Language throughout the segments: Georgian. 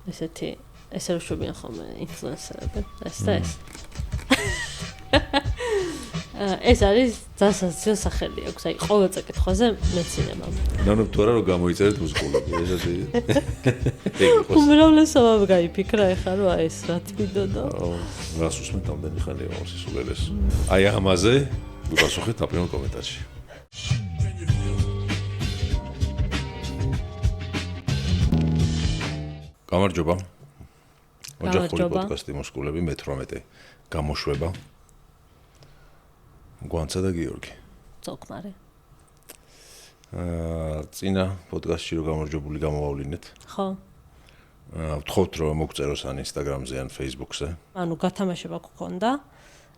ესე როშვებიან ხოლმე ინფლუენსერები, ეს და ეს. ეს არის დასაცილ სახელი აქვს, აი ყოველ წაკითხვაზე მეცინება. ნანობ თუ არა რომ გამოიწერეთ მუსიკოლოგი, ესეთი. უმრავლესობა გაიფიქრა ეხლა რომ აი ეს რა თვითონო. რას უსმენთ ამდენი ხანია მოსისულელეს. აი ამაზე ვიპასუხეთ აპრილ კომენტარში. გამარჯობა. ოჯახური პოდკასტი მოსკულები მე-18 გამოშვება. გვანცა და გიორგი. ზოგმარე. წინა პოდკასტში რო გამარჯვებული გამოვავლინეთ. ხო. ვთხოვთ რომ მოგწეროს ან Instagram-ზე ან Facebook-ზე. ანუ გათამაშება გქონდა.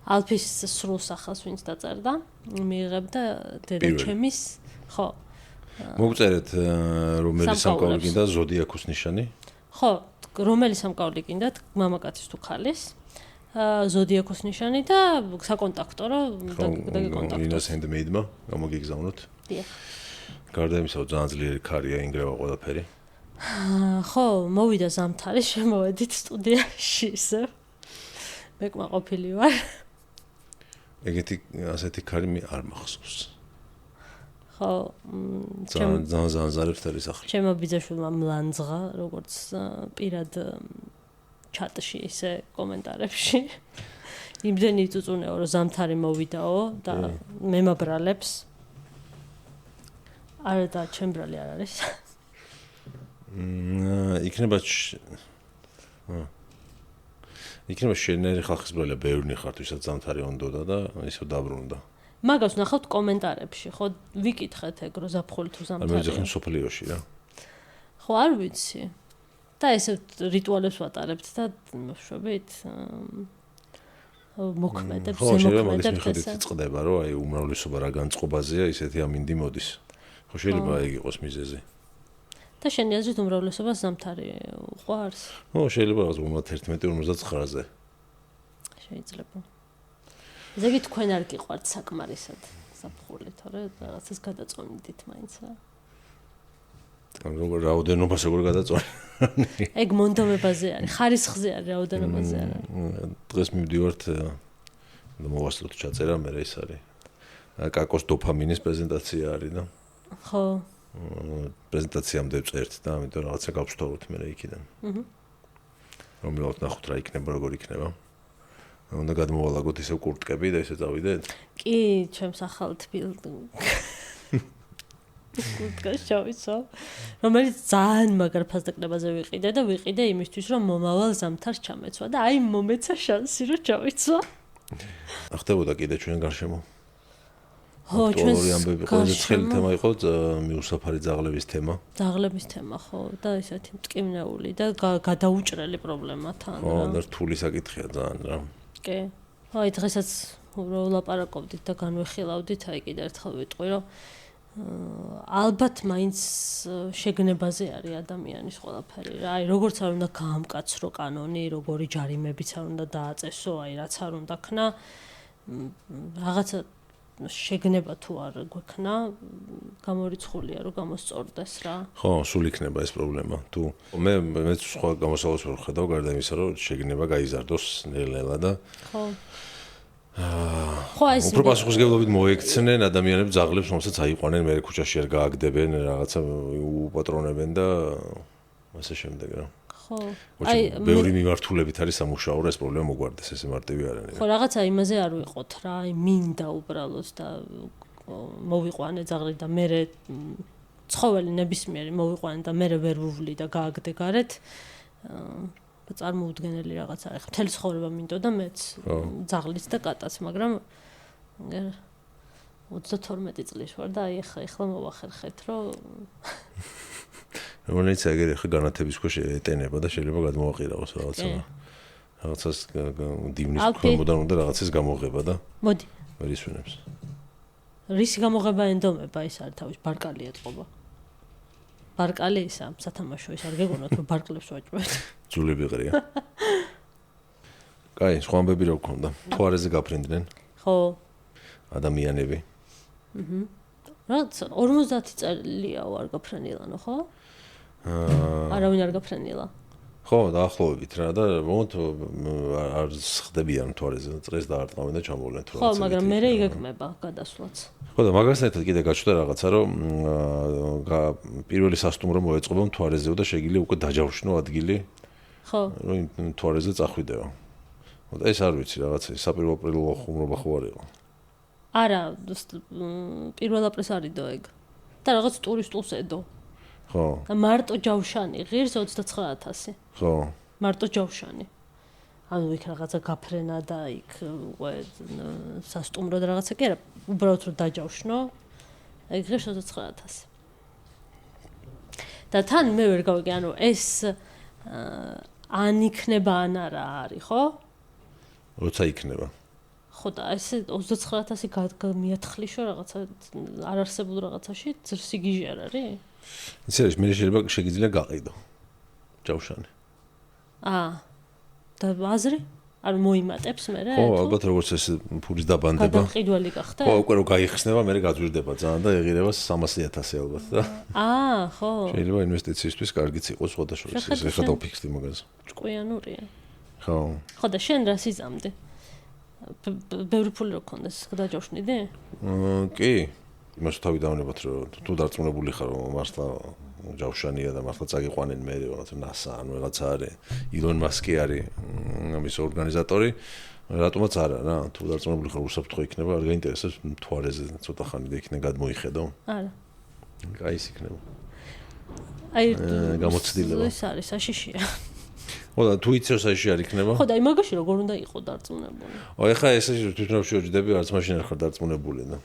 ალფის სრულ სახელს ვინც დაწერდა, მიიღებდა დედაჩემის, ხო. მოგწერეთ რომელი სამკაული გინდა ზოდიაქოს ნიშანი? ხო, რომელი სამკაული გინდათ, მამაკაცის თუ ხალის? ზოდიაქოს ნიშანი და საკონტაქტო რომ დაგიკონტაქტოთ. ინას ჰენდმეიდმა გამოგიგზავნოთ. დიახ. გარდა იმისა, რომ ძალიან ძლიერი ქარია, ინგრევა ყველაფერი. ხო, მოვიდა ზამთარი, შემოვედით სტუდიაში ისე. მე კმაყოფილი ვარ. ეგეთი ასეთი ქარი მე არ მახსოვს. ხო, ძალიან ზარებს თერი სახელი. ჩემო ბიძაშვილმა მლანძღა, როგორც პირად ჩატში ისე კომენტარებში. იმდენი იწუწუნეო, რომ ზამთარი მოვიდაო და მემაბრალებს. არა და ჩემბრალი არ არის. იქნება შენერი ხალხის ბრალია ბევრი ხართ, ვისაც ზამთარი უნდოდა და ისევ დაბრუნდა. მაგას ვნახავთ კომენტარებში, ხო, ვიკითხეთ ეგ რო ზაფხული თუ ზამთარია. მე ძახენ სოფლიოში რა. ხო, არ ვიცი. და ესე რიტუალებს ვატარებთ და შვებით მოქმედებს, ზემოქმედებს ესე. წყდება რომ აი უმრავლესობა რა განწყობაზეა, ისეთი ამინდი მოდის. ხო შეიძლება ეგ იყოს მიზეზი. და შენი აზრით უმრავლესობა ზამთარი უყვარს? ო, შეიძლება რაღაც 11-59-ზე. შეიძლება. ზეგი თქვენ არ გიყვართ საკმარისად ზაფხული, თორე რაღაცას გადაწონდით მაინც რა. როგორ რაოდენობას როგორ გადაწონდი? ეგ მონდომებაზე არის, ხარისხზე არის, რაოდენობაზე არა. დღეს მივდივართ და მოვასწროთ ჩაწერა, მე ეს არის. კაკოს დოფამინის პრეზენტაცია არის და. ხო. პრეზენტაციამდე წერთ და ამიტომ რაღაცა გავშთოროთ მე იქიდან. რომ მივაოთ ნახოთ რა იქნება, როგორ იქნება. უნდა გადმოვალაგოთ ისევ კურტკები და ესე წავიდეთ? კი, ჩემს ახალ თბილ კურტკას შავიცო. რომელიც ძალიან მაგარ ფასდაკნებაზე ვიყიდე და ვიყიდე იმისთვის, რომ მომავალ ზამთარს ჩამეცვა და აი მომეცა შანსი რომ ჩავიცვა. ხდებოდა კიდე ჩვენ გარშემო. ხო, ჩვენს ყველაზე ცხელი თემა იყო მიუსაფარი ძაღლების თემა. ძაღლების თემა, ხო, და ისეთი მტკივნეული და გადაუჭრელი პრობლემა თან. ხო, და რთული საკითხია ძალიან რა. კი. აი დღესაც ვლაპარაკობდით და განვეხილავდით, აი კიდე ერთხელ ვიტყვი, რომ ალბათ მაინც შეგნებაზე არის ადამიანის ყველაფერი რა. აი როგორც არ უნდა გაამკაცრო კანონი, როგორი ჯარიმებიც არ უნდა დააწესო, აი რაც არ უნდა ქნა, რაღაცა შეგნება თუ არ გვექნა, გამორიცხულია რომ გამოსწორდეს რა. ხო, სულ იქნება ეს პრობლემა. თუ მე სხვა გამოსავალს ვერ ხედავ, გარდა იმისა, რომ შეგნება გაიზარდოს ნელ-ნელა და ხო. ხო, ეს უფრო პასუხისმგებლობით მოექცნენ ადამიანებს ძაღლებს, რომელსაც აიყვანენ, მე ქუჩაში არ გააგდებენ, რაღაცა უპატრონებენ და ასე შემდეგ რა. ხო. აი ბევრი მიმართულებით არის სამუშაო, ეს პრობლემა მოგვარდეს, ესე მარტივი არ არის. ხო, რაღაცა იმაზე არ ვიყოთ რა, აი მინდა უბრალოდ და მოვიყვანე ძაღლი და მე ცხოველი ნებისმიერი მოვიყვანე და მე ვერ ვუვლი და გააგდე გარეთ. წარმოუდგენელი რაღაც არის. მთელი ცხოვრება მინდოდა მეც ძაღლიც და კატაც, მაგრამ 32 წლის ვარ და აი ახლა მოვახერხეთ, რომ რომელიც ეგრე ხა განათების ქვეშ ეტენება და შეიძლება გადმოაყირაოს რაღაცა. რაღაცას დივნის ქვემოდან უნდა რაღაცას გამოღება და მოდი. ვერ ისვენებს. რისი გამოღება ენდომება ის არის თავის ბარკალი ეთყობა. ბარკალი ისა სათამაშო ის არ გეგონოთ რომ ბარკლებს ვაჭრობთ. ძულები ყრია. კაი, სხვა ამბები რა გქონდა? თვარეზე გაფრინდნენ? ხო. ადამიანები. რაც 50 წელია ვარ გაფრენილანო, ხო? არავინ არ გაფრენილა. ხო, დაახლოებით რა და მომთ არ ხდებიან თვარეზე, წრეს დაარტყავენ და ჩამოვლენ თუ ხო, მაგრამ მე იგეგმება გადასვლაც. ხო და მაგასთან ერთად კიდე გაჩვდა რაღაცა, რომ პირველი სასტუმრო მოეწყობა თვარეზე და შეგვიძლია უკვე დაჯავშნო ადგილი. ხო. რომ თვარეზე წახვიდეო. და ეს არ ვიცი რაღაცა, საპირე აპრილო ხუმრობა ხო არ იყო. არა, 1 აპრილს არიდო ეგ. და რაღაც ტურისტულს ედო. ხო. და მარტო ჯავშანი ღირს 29000. ხო. მარტო ჯავშანი. ანუ იქ რაღაცა გაფრენა და იქ უკვე სასტუმრო და რაღაცა კი არა, უბრალოდ რომ დაჯავშნო, ეგ ღირს 29000. და თან მე ვერ გავიგე, ანუ ეს ან იქნება ან არა არის, ხო? როცა იქნება. ხო და ეს 29000 მიათხლიშო რაღაცა არარსებულ რაღაცაში სიგიჟე არ არის? ისე არის, მე შეიძლება გაყიდო. ჯავშანი. და აზრი? არ მოიმატებს მე რა? ხო, ალბათ როგორც ეს ფულის დაბანდება. გადამყიდველი გახდა? ხო, უკვე რომ გაიხსნება, მე გაძვირდება ძალიან და ეღირება 300,000 ალბათ და. ხო. შეიძლება ინვესტიციისთვის კარგიც იყოს სხვადასხვა. ეხლა დავფიქსდი მაგაზე. ჭკვიანურია. ხო. ხო და შენ რა სიზამდი? ბევრი ფული რო გქონდეს, გადაჯავშნიდი? კი. იმას თავი დავნებათ რომ თუ დარწმუნებული ხარ რომ მართლა ჯავშანია და მართლა წაგიყვანენ მე რაღაც NASA ან რაღაცა არის ილონ მასკი არის ამის ორგანიზატორი რატომაც არა რა თუ დარწმუნებული ხარ უსაფრთხო იქნება არ გაინტერესებს თვარეზე ცოტა ხანი და იქიდან გადმოიხედო არა აი ის იქნება აი გამოცდილება ეს არის საშიშია ხო და თუ იცი რომ საშიში არ იქნება ხო და აი მაგაში როგორ უნდა იყოს დარწმუნებული ეხლა ეს თვითონ შევჯდები არც მაშინ არ ხარ დარწმუნებული და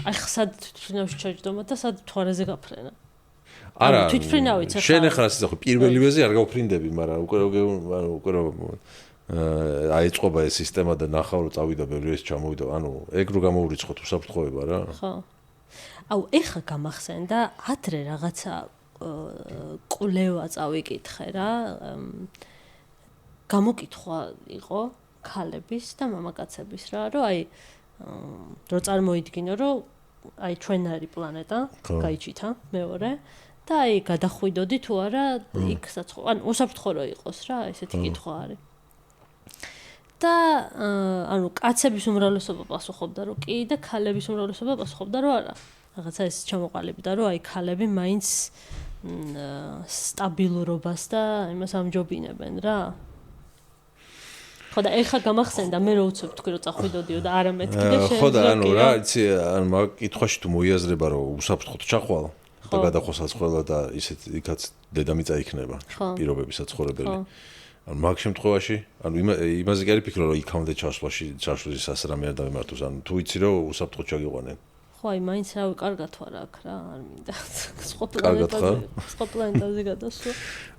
აი ხსად თვითონავში ჩაჯდომა და სად თვარეზე გაფრენა არა თვითფრინავიც ახლა შენ ახლა ასე ხო პირველივეზე არ გავფრინდები მაგრამ უკვე აიწყობა ეს სისტემა და ნახავ რომ წავიდა ბევრი ეს ჩამოვიდა ანუ ეგ რო გამოურიცხოთ უსაფრთხოება რა ხო აუ ეხა გამახსენდა ადრე რაღაცა კვლევა წავიკითხე რა გამოკითხვა იყო ქალების და მამაკაცების რა რომ აი რო წარმოიდგინო რომ აი ჩვენარი პლანეტა გაიჩითა მეორე და აი გადახვიდოდი თუ არა იქ საცხო ან უსაფრთხო რო იყოს რა ესეთი კითხვა არის და ანუ კაცების უმრავლესობა პასუხობდა რომ კი და ქალების უმრავლესობა პასუხობდა რომ არა რაღაცა ეს ჩამოყალიბდა რომ აი ქალები მაინც სტაბილურობას და იმას ამჯობინებენ რა ხო და ეხა გამახსენდა მე რო უცებ თქვი რომ წახვიდოდიო და არა მეთქი და ხო და ანუ რა იცი ანუ მაგ კითხვაში თუ მოიაზრება რომ უსაფრთხოდ ჩახვალ და გადახვასაც ყველა და ისეთ იქაც დედამიწა იქნება პირობები საცხოვრებელი ანუ მაგ შემთხვევაში ანუ იმაზე კი არ ფიქრო რომ იქამდე ჩაშვლაში სასრამი არ დავიმართოს ანუ თუ იცი რომ უსაფრთხოდ ჩაგიყვანენ ხო აი მაინც რავი კარგად ვარ აქ რა არ მინდა სხვა პლანეტაზე გადასვლა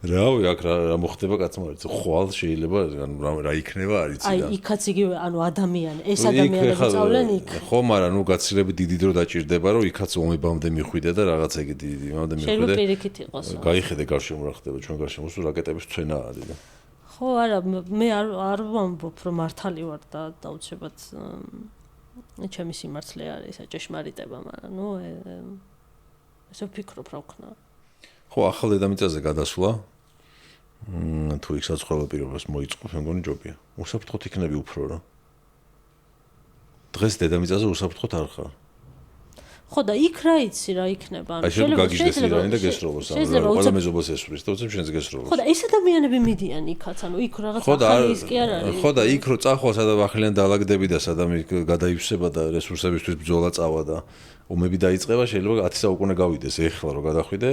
რავი აქ რა მოხდება კაცმა არის ხვალ შეიძლება ანუ რა იქნება არ იცი და აი იქაც იგივე ანუ ადამიანი ეს ადამიანები წავლენ იქ ხო მაგრამ ნუ გაცილებით დიდი დრო დაჭირდება რომ იქაც ომებამდე მიხვიდე და რაღაცა იგი დიდი იმამდე მიხვიდე შეიძლება პირიქით იყოს გაიხედე გარშემო რა ხდება ჩვენ გარშემო სულ რაკეტების წვენა არის და ხო არა მე არ ვამბობ რომ მართალი ვარ და დაუცებად ჩემი სიმართლე არის საჭეშმარიტება, მაგრამ ნუ ესე ვფიქრობ რა ვქნა. ხო, ახალ დედამიწაზე გადასვლა თუ იქ საცხოვრებელ პირობას მოიწყო, მე მგონი ჯობია. უსაფრთხოდ იქნები უფრო რა. დღეს დედამიწაზე უსაფრთხოდ არ ხარ. ხო და იქ რა იცი რა იქნება, ანუ შეიძლება და გესროლოს, ანუ ყველა მეზობას ესვრის და უცებ შენს გესროლოს. ხო და ეს ადამიანები მიდიან იქაც, ანუ იქ რაღაც ახალი ის კი არ არის. ხო და იქ რო წახვალ სადაც ახალიან დაალაგდები და სადაც გადაივსება და რესურსებისთვის ბრძოლა წავა და ომები დაიწყება, შეიძლება 10 საუკუნე გავიდეს ეხლა რო გადახვიდე.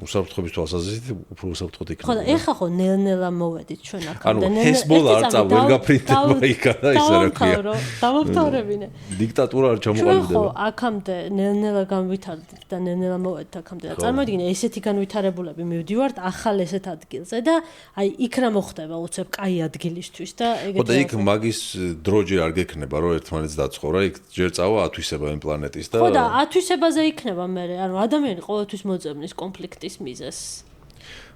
უსაფრთხოების თვალსაზრისით უფრო უსაფრთხოდ იქნება. ხო და ეხლა ხო ნელ-ნელა მოვედით ჩვენ აქამდე. ანუ ჰესბოლა არ წავեր გაფრინდება იქა და ისე რა ქვია. დავამთავრებინე. დიქტატურა არ ჩამოყალიბდება. ხო, აქამდე ნელ-ნელა განვითარდით და ნელ-ნელა მოვედით აქამდე და წარმოიდგინე ესეთი განვითარებულები მივდივართ ახალ ესეთ ადგილზე და აი იქ რა მოხდება უცებ კაი ადგილისთვის და ეგეთი. ხო და იქ მაგის დრო ჯერ არ გექნება რომ ერთმანეთს დაცხოვრა, იქ ჯერ წავა ათვისება იმ პლანეტის და ხო და ათვისებაზე იქნება მე, ანუ ადამიანი ყოველთვის მოძებნის კონფლიქტის მიზეს.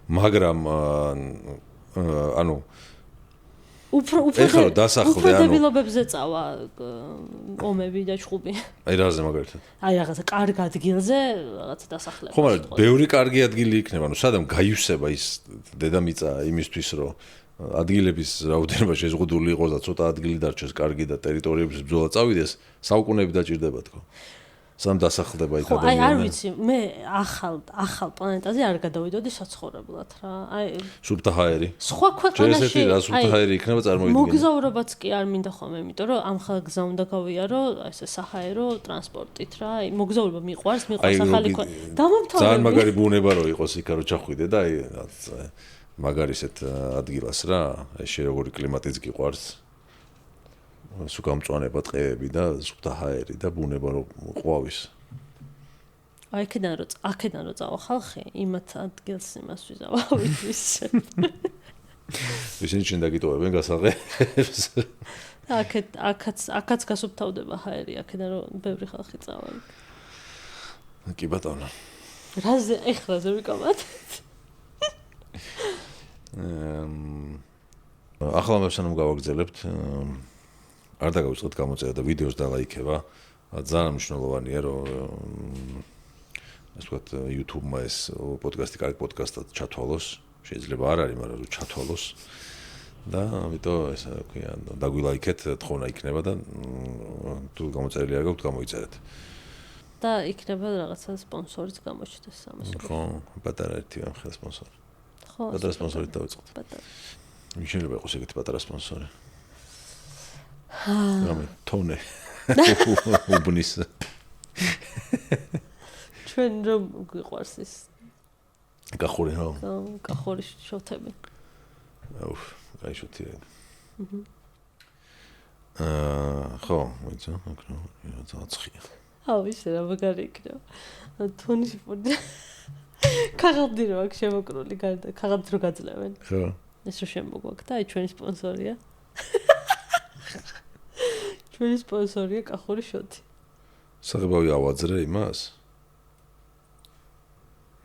მაგრამ ანუ ეხლა დასახლდე, ანუ უფლებობებზე წავა ომები და ჩხუბი. აი რაზე მაგალითად? აი რაღაცა კარგ ადგილზე რაღაცა დასახლება. ხო, მაგრამ ბევრი კარგი ადგილი იქნება, ანუ სადამ გაივსება ის დედამიწა იმისთვის, რომ ადგილების რაოდენობა შეზღუდული იყოს და ცოტა ადგილი დარჩეს კარგი და ტერიტორიების ბრძოლა წავიდეს, საუკუნეები დაჭირდება თქო. სამ დასახლდება იქ ადამიანები. აი არ ვიცი, მე ახალ პლანეტაზე არ გადავიდოდი საცხოვრებლად რა. აი სუფთა ჰაერი. სხვა ქვეყანაში ჯერ რა სუფთა ჰაერი იქნება წარმოიდგინე. მოგზაურობაც კი არ მინდა ხოლმე, იმიტომ რომ ამ ხალ გზა უნდა გავიარო, ესე საჰაერო ტრანსპორტით რა. აი მოგზაურობა მიყვარს ახალი დამამთავრებელი. ძალიან მაგარი ბუნება რო იყოს იქ რო ჩახვიდე და აი მაგარისეთ ადგილას რა. აი შე როგორი კლიმატიც გიყვარს. სულ გამწვანება ტყეები და სუფთა ჰაერი და ბუნება რო ყვავის. აი აქედან რო წავა ხალხი, იმათ ადგილს იმას ვიზავავით. ისინი შენ დაგიტოვებენ გასაღებს. აქაც გასუფთავდება ჰაერი, აქედან რო ბევრი ხალხი წავა. კი ბატონო. რაზე ეხლაზე ვიკავათ? ახლა მე სანამ გავაგრძელებთ არ დაგავიწყოთ გამოწერა და ვიდეოს დალაიქება. ძალიან მნიშვნელოვანია რომ ასე ვთქვათ YouTube-მა ეს პოდკასტი კარგი პოდკასტად ჩათვალოს. შეიძლება არ არის, მაგრამ რომ ჩათვალოს. და ამიტომ ესე ქვია, დაგვილაიქეთ, თხოვნა იქნება და თუ გამოწერილი არ გაქვთ, გამოიწერეთ. და იქნება რაღაცა სპონსორიც გამოჩნდეს ამას. ხო, პატარა ერთი ამ ხელ სპონსორი. ხო, პატარა სპონსორით დავიწყოთ. პატარა. შეიძლება იყოს ეგეთი პატარა სპონსორი. რამე თონე უბნის ჩვენ რომ გვიყვარს ის კახური რა კახური შოთები აუ აი შოთია ხო ვიცი აკრო ზაცხია აუ ისე რა მაგარი იქნება თონის პოდი ქაღალდი რო აქ შემოკრული გარდა ქაღალდს რო გაძლევენ ხო ეს რო შემოგვაქვს და აი ჩვენი სპონსორია ჩვენი სპონსორია კახური შოთი. საღებავი ავაძრე იმას?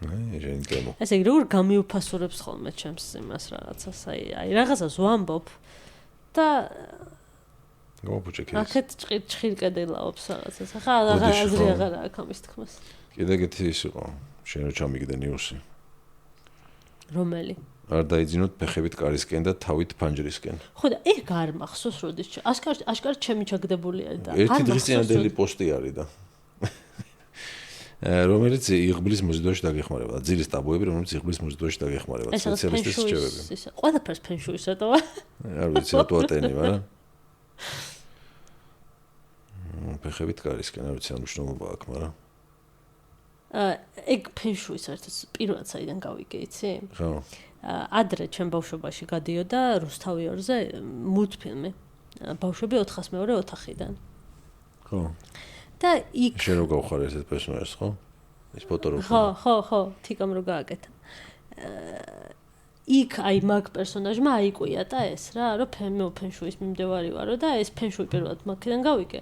ეჟენ დემო. ესე იგი როგორ გამიუფასურებს ხოლმე ჩემს იმას რაღაცას, აი რაღაცას ვამბობ და გამოფუჭეკეს. აქეთ ჭხირკედელაობს რაღაცას. ახლა აზრი აღარ აქვს ამის თქმას. კიდე ეგეთი ის იყო. შენ რო ჩამიგდე ნიუსი. რომელი? არ დაიძინოთ ფეხებით კარისკენ და თავით ფანჯრისკენ. ხო და ეგ არ მახსოვს როდის აშკარად ჩემი ჩაგდებული არის და ერთი დღის წინანდელი პოსტი არის და რომელიც იღბლის მოზიდვაში დაგეხმარება და ძილის ტაბუები რომელიც იღბლის მოზიდვაში დაგეხმარება სპეციალისტის რჩევები. ყველაფერს ფენშუის ეტოვა. არ ვიცი რა თუ ატენი, მაგრამ ფეხებით კარისკენ არ ვიცი ამ მნიშვნელობა აქვს, მაგრამ ეგ ფენშუის ერთად პირველად საიდან გავიგე, იცი? ხო. ადრე ჩემ ბავშვობაში გადიოდა რუსთავი 2-ზე მულტფილმი. ბავშვები 402 ოთახიდან. ხო. და იქ შენ რო გავხარ ესეთ პერსონაჟს, ხო? ეს ფოტო რო. ხო, თიკამ რო გააკეთა. იქ აი მაგ პერსონაჟმა აიკვია და ეს რა, რომ ფენშუის მიმდევარი ვარო და ეს ფენშუი პირველად მაგიდან გავიგე.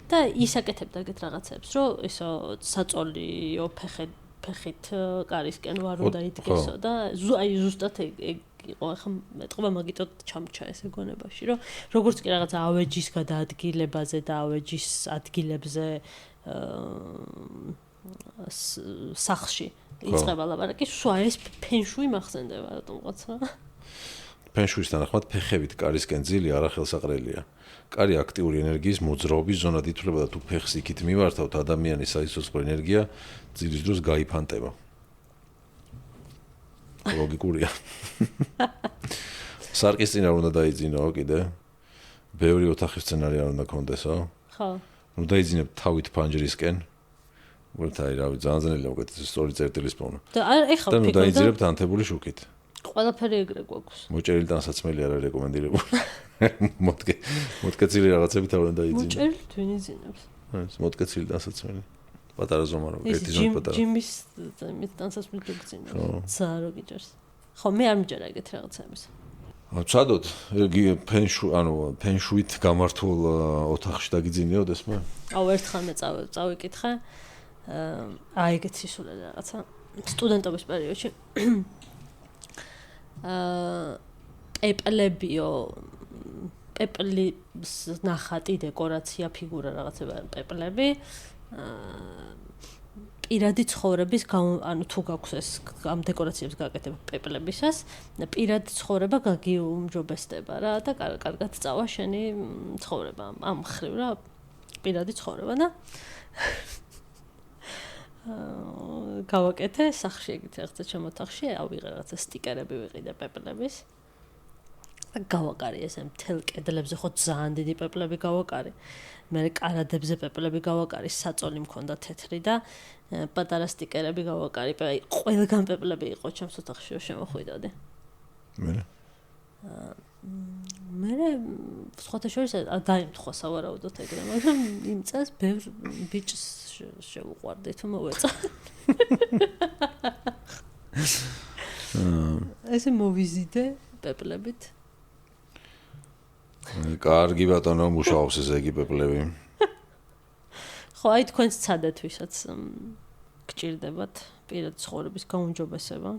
და ისაკეთებდა ეგეთ რაღაცებს, რომ ისო საწოლიო ფეხით კარისკენ ვარ უნდა იდგესო და აი ზუსტად ეგ იყო. ახლა მეტყობა მაგიტოდ ჩამჩა ეს ეგონებაში, რომ როგორც კი რაღაც ავეჯის გადაადგილებაზე და ავეჯის ადგილებზე სახში იწყება ლაპარაკი, სვა ეს ფენშუი მახსენდება რატომღაც რა. ფენშუის თანახმად ფეხებით კარისკენ ძილი არახელსაყრელია. კარი აქტიური ენერგიის მოძრაობის ზონად ითვლება და თუ ფეხს იქით მივართავთ ადამიანის საიცოცხლო ენერგია ძილის დროს გაიფანტება. ლოგიკურია. სარკის წინ არ უნდა დაიძინო კიდე. ბევრი ოთახის სცენარი არ უნდა კონდესო. ხო. ნუ დაიძინებ თავით ფანჯრისკენ. უბრალოდ აი რავი ძალიან მოგეთ სწორი წერტილის პოვნა. და ეხლა ფიქრობ და დაიძინებთ ანთებული შუქით. ყველაფერი ეგრე გვაქვს. მოჭერილი ტანსაცმელი არ არის რეკომენდირებული. მოტკეცილი რაღაცებით არ უნდა დაიძინო. მოჭერილი თქვენ იძინებს. ეს მოტკეცილი ტანსაცმელი. პატარა ზომა რო ერთი ზომა პატარა. ჯიმის ტანსაცმელი გძინავს. ზარო გიჭერს. ხო, მე არ მიჭერა ეგეთ რაღაცებს. ცადოთ, ფენშუით გამართულ ოთახში დაგიძინიოდეს მე? აუ ერთხელ მე წავიკითხე. აი ეგეთ სისულელე რაღაცა. სტუდენტობის პერიოდში. პეპლებიო პეპლის ნახატი, დეკორაცია, ფიგურა რაღაცა პეპლები. პირადი ცხოვრების ანუ თუ გაქვს ეს ამ დეკორაციებს გაკეთებ პეპლებისას, პირადი ცხოვრება გაგიუმჯობესდება რა და კარგად წავა შენი ცხოვრება ამ ხრივ რა პირადი ცხოვრება და გავაკეთე სახში ეგეთ რაღაცა ჩემოთახში, ავიღე რაღაცა სტიკერები ვიყიდე პეპლების. გავაკარი ესე მთელ კედლებზე ხო ძალიან დიდი პეპლები გავაკარი. მე კარადებზე პეპლები გავაკარი, საწოლი მქონდა თეთრი და პატარა სტიკერები გავაკარი. ყველგან პეპლები იყო ჩემს ოთახში შემოხვიდოდი. მე სხვათა შორის დაიმთხვა სავარაუდოდ ეგრე, მაგრამ იმ წელს ბევრ ბიჭს შევუყვარდი თუ მოვეწა. ესე მოვიზიდე პეპლებით. კარგი ბატონო, მუშაობს ეს ეგი პეპლები. ხო, აი თქვენს ცადეთ, ვისაც გჭირდებათ პირად ცხოვრების გაუმჯობესება.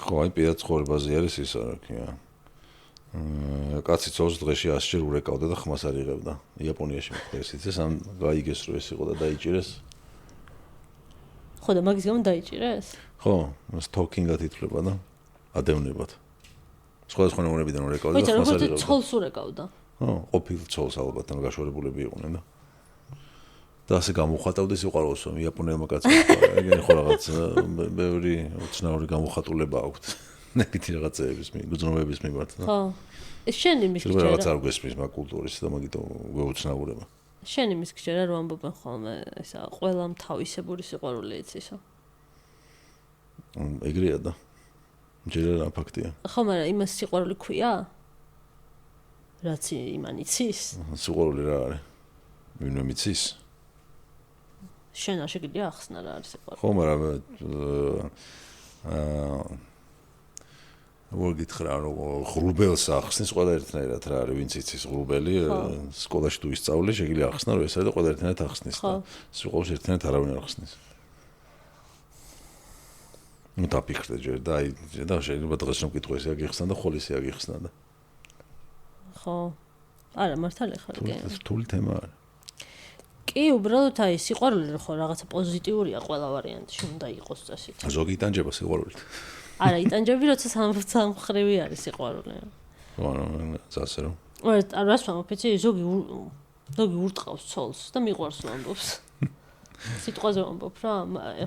ხო, აი პირად ცხოვრებაზე არის ის რა. კაცი წელს დღეში 100 ჯერ ურეკავდა და ხმას არ იღებდა. იაპონიაში მოხდა ეს იცის, ან გაიგეს რომ ეს იყო და დაიჭირეს. ხო და მაგის გამო დაიჭირეს? ხო, სტოკინგად ითვლება და ადევნებად. სხვადასხვა ნომრებიდან ურეკავდა და ხმას არ იღებდა. ცოლს ურეკავდა. ხო, ყოფილ ცოლს ალბათ ან გაშორებულები იყვნენ და და ასე გამოხატავდა სიყვარულს, რომ იაპონელმა კაცმა ეგენი ხო რაღაც ბევრი უცნაური გამოხატულება აქვს. ნებითი რაღაცების მიგრძნობების მიმართ. ხო. შენ იმის გჯერა. შეიძლება რაღაც არ გვესმის მაგ კულტურის და მაგითო გვეუცნაურება. შენ იმის გჯერა რომ ამბობენ ხოლმე ისა ყველამ თავისებური სიყვარული იცისო. ეგრეა და ჯერა რა ფაქტია. ხო, მაგრამ იმას სიყვარული ქვია? რაც იმან იცის? სიყვარული რა არის? ვინმე მიცის? შენ არ შეგიძლია ახსნა რა არის სიყვარული. ხო, მაგრამ ვორგითხრა რომ ღრუბელს ახსნის ყველა ერთნაირად რა არის ვინც იცის ღრუბელი სკოლაში თუ ისწავლე შეგიძლია ახსნა რომ ეს არის და ყველა ერთნაირად ახსნის და სიყვარულს ერთნაირად არავინ არ ახსნის. ნუ დაფიქრდე ჯერ და აი და შეიძლება დღეს რომ მკითხო ესე აგიხსნა და ხოლ ისე აგიხსნა და ხო. არა, მართალი ხარ კი. რთული თემა არის. კი, უბრალოდ აი სიყვარული ხო რაღაცა პოზიტიურია ყველა ვარიანტში უნდა იყოს წესით. ზოგი იტანჯება სიყვარულით. არა, იტანჯები როცა სამხრივი არის სიყვარული. ანუ ასე რომ. რას ვამბობ, იცი, ზოგი ურტყავს ცოლს და მიყვარს ვამბობს. სიტყვაზე ვამბობ რა,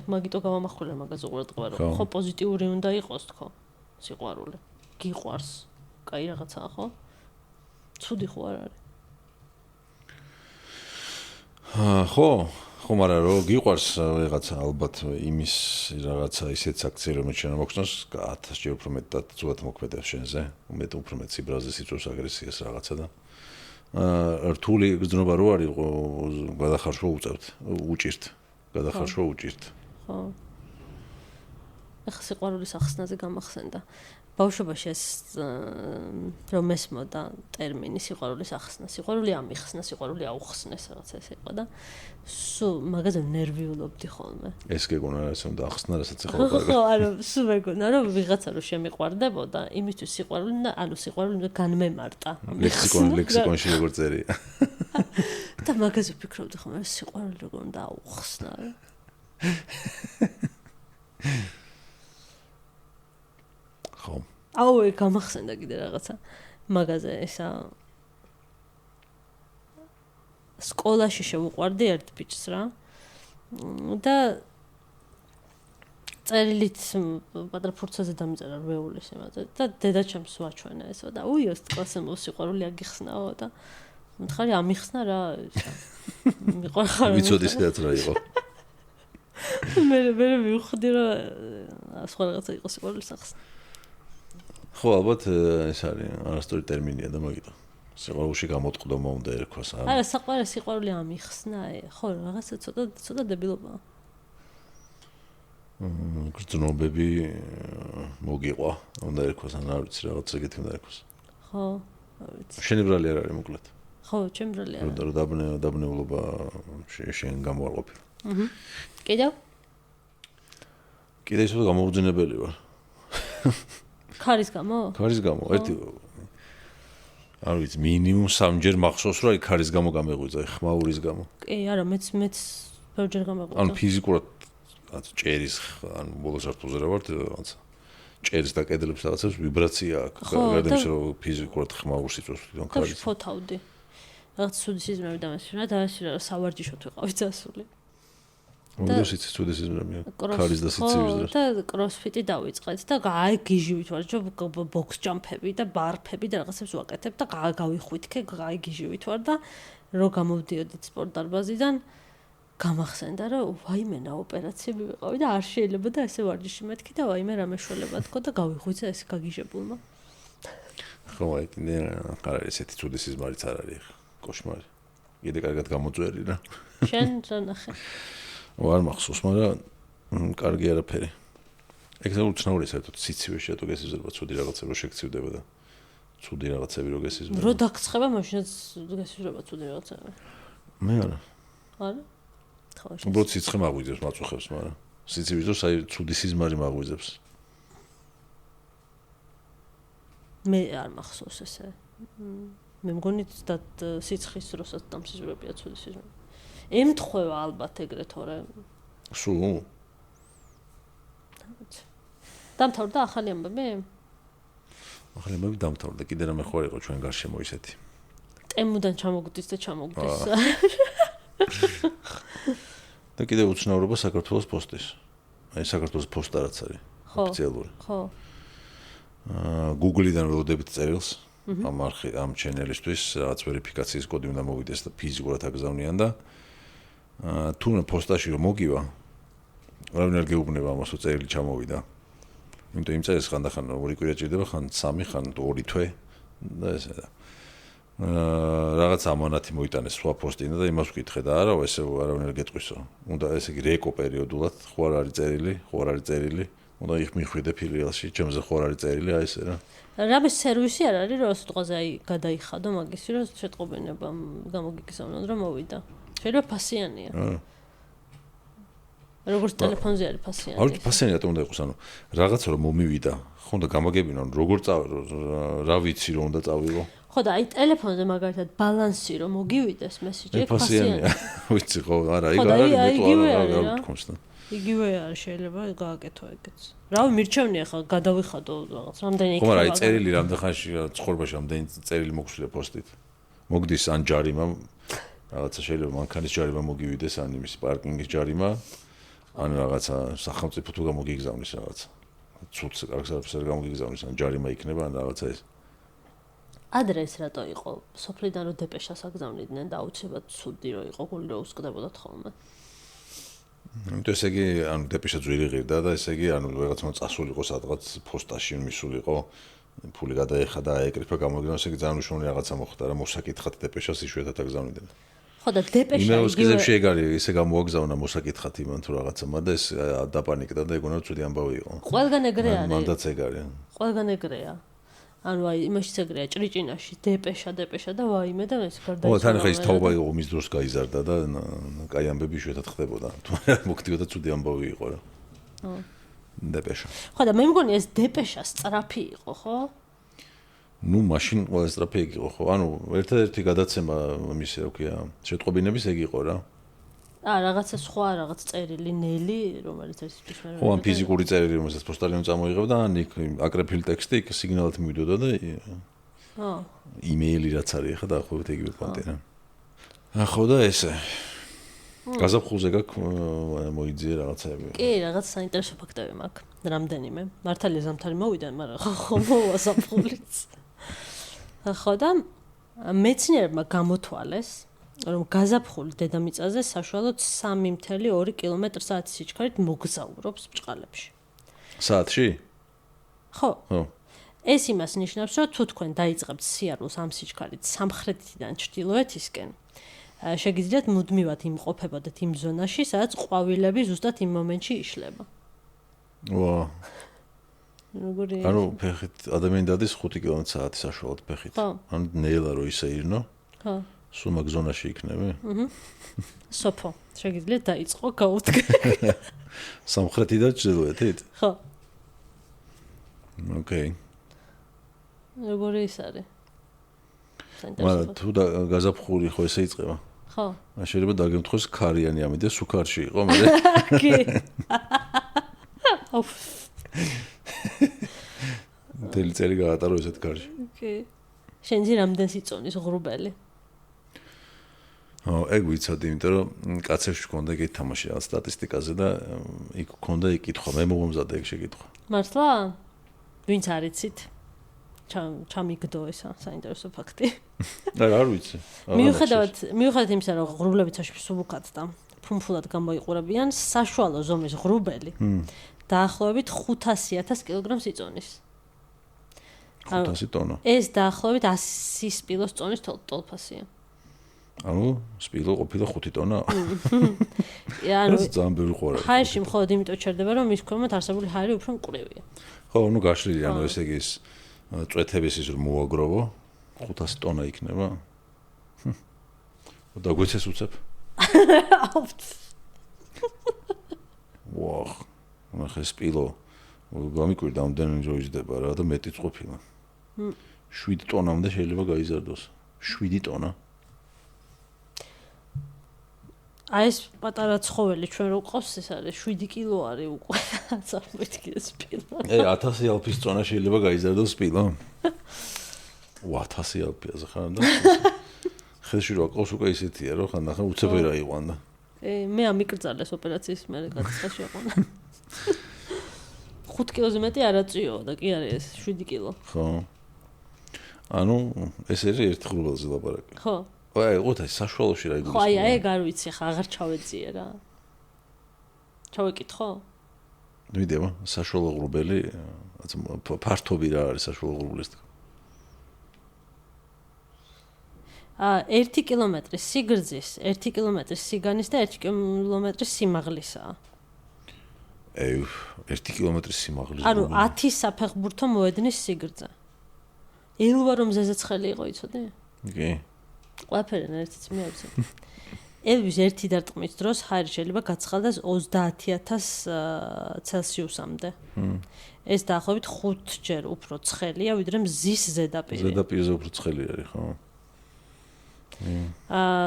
მაგიტო გამამახვილა მაგაზე ყურადღება რომ ხო პოზიტიური უნდა იყოს თქო სიყვარული. გიყვარს. კაი რაღაცაა ხო? ცუდი ხო არ არის? ხო, მაგრამ რომ გიყვარს რაღაცა ალბათ იმის რაღაცა ისეთ აქცია რომ შენ მოგხსნას 1000 ჯერ უფრო მეტად ზუსტად მოქმედებს შენზე, მეტ უფრო მეტ სიბრალზე სიწურს აგრესიას რაღაცა და რთული გრძნობა რო არის გადახარშვა უჭირთ. ხო. ეხლა სიყვარულის ახსნაზე გამახსენდა. ბავშვობაში ეს რომ ესმოდა ტერმინი სიყვარულის ახსნა. სიყვარული ამიხსნა, სიყვარული აუხსნეს რაღაცა ეს იყო და სულ მაგაზე ნერვიულობდი ხოლმე. ეს გეგონა რა უნდა ახსნა, რასაც ეხლა ხო, არა, სულ მეგონა რომ ვიღაცა რომ შემიყვარდებოდა, იმისთვის სიყვარული და ანუ სიყვარული განმემარტა. ლექსიკონში როგორ წერია. და მაგაზე ვფიქრობდი ხოლმე სიყვარული როგორ უნდა აუხსნა. ხო. აუ, გამახსენდა კიდე რაღაცა. მაგაზე ესა სკოლაში შევუყვარდი ერთ ბიჭს რა. და წერილით პატარა ფურცაზე დამიწერა რვეულის იმაზე და დედაჩემს ვაჩვენა ესო და უიოს კლასზე მოსიყვარული აგიხსნაო და მითხარი ამიხსნა რა ისა. მიყვარხარ. ვიცოდი სადაც რა იყო. მე მივხვდი რომ სხვა რაღაცა იყო სიყვარულის ახსნა. ხო, ალბათ ეს არის არასწორი ტერმინია და მაგიტო. სიყვარულში გამოტყდომა უნდა ერქვას. არა, სიყვარული ამიხსნა, ხო, რაღაცა ცოტა დებილობაა. გრძნობები მოგიყვა, უნდა ერქვას, ან არ ვიცი, რაღაც ეგეთი უნდა ერქვას. ხო, არ ვიცი. შენი ბრალი არ არის მოკლედ. ხო, ჩემი ბრალი არა. რომ დაბნეულობა შენ გამოარყოფი. კიდევ ისე გამოუძინებელი ვარ. ქარის გამო? ქარის გამო. ერთი არ ვიცი, მინიმუმ 3-ჯერ მახსოვს, რომ ქარის გამო გამეღვიძა, ხმაურის გამო. კი, არა, მეც ბევრჯერ გამეღვიძა. ანუ ფიზიკურად ჭერის, ანუ ბოლო სართულზე რა ვარ, რაღაცა ჭერის და კედლებს რაღაცებს ვიბრაცია აქვს. გარდა იმისა, რომ ფიზიკურად ხმაურს იწვევს თვითონ ქარის. და ფოთავდი. რაღაც ცუდი სიზმრები დამასვირა და ასირა რომ სავარჯიშოთ ვიყავით დასული. უდევს იცი ცუდი სიზმრებია. ქარის და სიცივის დროს. და კროსფიტი დავიწყეთ და აი გიჟივით ვარ, ბოქს ჯამპები და ბარფები და რაღაცებს ვაკეთებ და გავიხვითქე, აი გიჟივით ვარ და რო გამოვდიოდით სპორტ დარბაზიდან გამახსენდა რომ ვაიმენა ოპერაციები ვიყავი და არ შეიძლება და ესე ვარჯიში მეთქი და ვაიმე რა მეშველება თქო და გავიხვიძა ეს გაგიჟებულმა. ხო, აი არ არის ესეთი ცუდი სიზმარიც არ არის. კოშმარი. კიდე კარგად გამოწვერი რა. შენ ზანახე. არ მახსოვს, მაგრამ კარგი არაფერი. ეგ უცნაური საერთოდ სიცივეში თუ გესიზრება ცუდი რაღაცები რო შეგცივდება და ცუდი რაღაცები რო გესიზრება. რო დაგცხება მაშინაც გესიზრება ცუდი რაღაცები. მე არა. არა? ხო, შენ. უბრალოდ სიცხე მაგვიძებს, მაწუხებს, მაგრამ სიცივის დროს აი ცუდი სიზმარი მაგვიძებს. მე არ მახსოვს ესე. მე მგონი და სიცხის დროსაც დამსიზრებია ცუდი სიზმარი. ემთხვევა ალბათ ეგრე თორე. სულ დამთავრდა ახალი ამბები? ახალი ამბები დამთავრდა. კიდე რამე ხო არ იყო ჩვენ გარშემო ისეთი. ტემუდან ჩამოგდის და ჩამოგდის. და კიდე უცნაურობა საქართველოს პოსტის. აი საქართველოს პოსტა რაც არის ოფიციალური. ხო. Google-დან ველოდებით წერილს ამ ჩენელისთვის რაღაც ვერიფიკაციის კოდი უნდა მოვიდეს და ფიზიკურად აგზავნიან და თუ პოსტაში რომ მოგივა რა ვერ გეუბნება ამას რომ წერილი ჩამოვიდა. იმიტომ იმ წერილს ხანდახან 2 კვირა ჭირდება, ხან 3, ხან 2 თვე და ესე და რაღაც ამანათი მოიტანეს სხვა პოსტიდან და იმას ვკითხე და არა ესე არავინ არ გეტყვისო. უნდა ესე იგი რეკო პერიოდულად ხო არ არის წერილი, ხო არ არის წერილი. უნდა მიხვიდე ფილიალში, ჩემზე ხო არ არის წერილი, აი ესე რა. რამე სერვისი არ არის, რომ სიტყვაზე აი გადაიხადო მაგისი, რომ შეტყობინება გამოგიგზავნონ, რომ მოვიდა. შეიძლება ფასიანია. როგორც ტელეფონზე არის ფასიანი. არ ფასიანი რატომ უნდა იყოს, ანუ რაღაცა რომ მომივიდა, ხო და გამაგებინონ, როგორ რა ვიცი რომ უნდა წავიღო. ხო და აი ტელეფონზე მაგალითად ბალანსი რომ მოგივიდეს მესიჯი ფასიანია. ვიცი ხო, არა, ეგ არ არის მეტყვა, რა თქოს და. იგივე არის, შეიძლება გააკეთო ეგეც. რავი, მირჩევნია ხა გადავიხადო რაღაც, რამდენი იქნება. ხო, მაგრამ აი წერილი რამდენ ხანში ცხოვრებაში რამდენი წერილი მოგხსნია პოსტით. მოგდის ან ჯარიმა, რაღაცა შეიძლება მანქანის ჯარიმა მოგივიდეს, ან იმის პარკინგის ჯარიმა, ან რაღაცა სახელმწიფო თუ გამოგიგზავნის რაღაცა. ცუდს კარგს არ გამოგიგზავნის, ან ჯარიმა იქნება, ან რაღაცა ეს. ადრეს რატო იყო? სოფლიდან რო დეპეშას აგზავნიდნენ და აუცილებლად ცუდი რო იყო, გული რო უსკდებოდათ ხოლმე. იმიტომ ესე იგი, ანუ დეპეშა ძვირი ღირდა და ესე იგი, ანუ რაღაცა წასულიყო სადღაც პოსტაში მისულიყო, ფული გადაეხადა, აეკრიფა გამოგიგზავნა, ესე იგი ძალიან მნიშვნელოვანი რაღაცა მოხდა რა, მოსაკითხად დეპეშას იშვიათად აგზავნიდნენ. ხო და დეპეშა იმეროს გიზებში ეგ არის, ისე გამოაგზავნა მოსაკითხად იმან თუ რაღაცა, მაგრამ ეს დაპანიკდა და ეგ უნდა ცუდი ამბავი იყო. ყველგან ეგრე არის. მანდაც ეგ არის. ყველგან ეგრეა. ანუ აი იმაშიც ეგრეა, ჭრიჭინაში დეპეშა და ვაიმე და ეს გარდაიცვალა. ო თან ხა ის თაობა იყო მის დროს გაიზარდა და კაი ამბები იშვიათად ხდებოდა. თუ მოგდიოდა ცუდი ამბავი იყო რა. დეპეშა. ხო და მე მგონი ეს დეპეშა სწრაფი იყო, ხო? ნუ მაშინ ყველა სწრაფი იყო, ხო? ანუ ერთადერთი გადაცემა იმის რა ქვია, შეტყობინების ეგ იყო რა. რაღაცა სხვა რაღაც წერილი ნელი, რომელიც ეს ის მე. ხო, ან ფიზიკური წერილი, რომელსაც პოსტალიონი წამოიღებდა, ან იქ აკრეფილი ტექსტი იქ სიგნალად მივიდოდა და იმეილი რაც არის, ხა დაახლოებით იგივე კონტენტი. ხო და ესე. გაზაფხულზე გაქვს მოიძიე რაღაცები. კი, რაღაც საინტერესო ფაქტები მაქვს. რამდენიმე. მართალია ზამთარი მოვიდა, მაგრამ ხო მოვა ზაფხულიც. ხო და მეცნიერებმა გამოთვალეს რომ გაზაფხული დედამიწაზე საშუალოდ 3.2 კმ/სთ სიჩქარით მოგზაურობს ბჭყალებში. საათში? ხო. ხო. ეს იმას ნიშნავს, რომ თუ თქვენ დაიწყებთ სიარულს ამ სიჩქარით სამხრეთიდან ჩრდილოეთისკენ, შეგიძლიათ მუდმივად იმყოფებოდეთ იმ ზონაში, სადაც ყვავილები ზუსტად იმ მომენტში იშლება. ვა. როგორი? ანუ ფეხით ადამიანი დადის 5 კმ/სთ საშუალოდ ფეხით. ანუ ნელა რო ისე ირნო. ხო. სულ მაგ ზონაში იქნები? სოფო, შეგიძლიათ დაიწყო გაუდგე. სამხრეთიდან ჩრდილოეთით? ხო. ოკეი. როგორი ის არის? მაგრამ თუ გაზაფხული ხო ესე იწყება. ხო. შეიძლება დაგემთხოს ქარიანი ამიტომ სუქარში იყო მე. კი. ოფ. დელი წელი გაატარო ესეთ კარში. კი. შენზე რამდენს იწონის ღრუბელი? ეგ ვიცოდი, იმიტომ რომ კაცებში მქონდა ეგ თამაში რა სტატისტიკაზე და იქ მქონდა ეკითხვა, მე მომზადე ეგ შეკითხვა. მართლა? ვინც არიცით? ჩამიგდო ესა, საინტერესო ფაქტი. არ ვიცი. მიუხედავად იმისა, რომ ღრუბლები ცოცხლში სუბუქად და ფუმფულად გამოიყურებიან, საშუალო ზომის ღრუბელი დაახლოებით 500,000 კილოგრამს იწონის. 500 ტონა. ეს დაახლოებით 100 სპილოს წონის ტოლფასია. ანუ სპილო ყოფილა 5 ტონა. ანუ ძალიან ბევრი ყვარა. ჰაერში მხოლოდ იმიტომ ჩერდება, რომ მის ქვემოთ არსებული ჰაერი უფრო მკვრივია. ხო, ნუ გაშლილი, ანუ ესე იგი ის წვეთების ის რომ მოაგროვო 500 ტონა იქნება. და გვეცეს უცებ. ვაუ. ახლა სპილო გამიკვირდა ამდენი ჯოიჯდება რა და მეტიც ყოფილა. 7 ტონამდე შეიძლება გაიზარდოს. 7 ტონა. აი ეს პატარა ცხოველი ჩვენ რო ყავს ეს არის 7 კილო არის უკვე. წარმოიდგინე სპილო. 1000 ალფის წონა შეიძლება გაიზარდოს სპილო. 1000 ალფიაზე ხარ და ხელში რო ყავს უკვე ისეთია რომ ხან ახლა უცებერა იყვანდა. მე ამიკრძალეს ოპერაციის მერე გაცხაში აყვანა. 5 კილოზე მეტი არ აწიო და კი არის ეს 7 კილო. ხო. ანუ ეს არის ერთ ღრუბელზე ლაპარაკი. ხო. აი, უთა საშუალოში რა იგულისხმება. ხო, აი ეგ არ ვიცი ხა აღარ ჩავეძიე რა. ჩავეკითხო? მიდევა, საშუალო ღრუბელი, ფართობი რა არის საშუალო ღრუბლის? 1 კილომეტრის სიგრძის, 1 კილომეტრის სიგანის და 1 კილომეტრის სიმაღლისაა. 1 კილომეტრის სიმაღლის. ანუ 10 საფეხბურთო მოედნის სიგრძე. ელვა რომ ზეზეცხელი იყო, იცოდი? კი. ყველაფერი ერთიც მე არ ვიცი. ელვის ერთი დარტყმის დროს ჰაერი შეიძლება გაცხადდეს 30,000 ცელსიუსამდე. ეს დაახლოებით 5 ჯერ უფრო ცხელია, ვიდრე მზის ზედაპირი. ზედაპირზე უფრო ცხელი არის, ხო?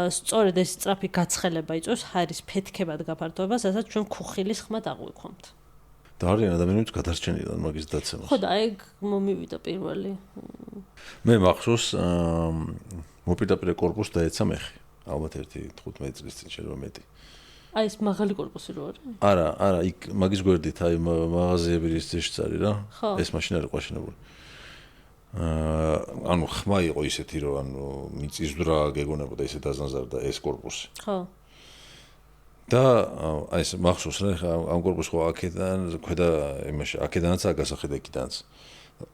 სწორედ ეს სწრაფი გაცხელება იწვევს ჰაერის ფეთქებად გაფართოებას, რასაც ჩვენ ქუხილის ხმად აღვიქვამთ. და არიან ადამიანებს გადარჩენილან მაგის დაცემას. ხო და ეგ მომივიდა პირველი. მე მახსოვს მოპირდაპირე კორპუსს დაეცა მეხი. ალბათ ერთი 15 წლის წინ შეიძლება მეტი. აი ეს მაღალი კორპუსი რო არის? არა, იქ მაგის გვერდით აი მაღაზიები რის ძეშიც არის რა. ეს მაშინ არის ყვაშინებული. ანუ ხმა იყო ისეთი რომ ანუ მიწისძვრა გეგონებოდა ისე დაზანზარდა ეს კორპუსი. ხო. და აი ეს მახსოვს რა ამ კორპუსს ხო აქედან ქვედა იმაში აქედანაც აგასახედა იქიდანაც.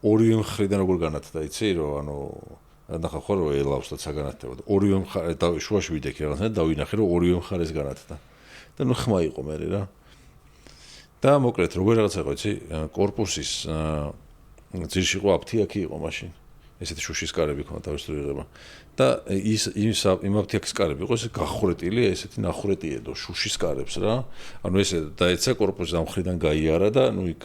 ორივე მხრიდან როგორ განათდა იცი რომ ანუ ნახა ხო რომ ელავს და საგანათდებოდა. ორივე მხარე და შუაში ვიდექი რაღაცა დავინახე რომ ორივე მხარეს განათდა. და ნუ ხმა იყო მე რა. და მოკლედ როგორ რაღაცა იყო იცი კორპუსის ძირში იყო აფთიაქი იყო მაშინ. ესეთი შუშის კარები ქონდა თავისუფლად იღება. და იმ აფთიაქის კარები იყო ესე გახურეტილი, ესეთი ნახურეტიედო შუშის კარებს რა. ანუ ესე დაეცა კორპუსი ამ მხრიდან გაიარა და ნუ იქ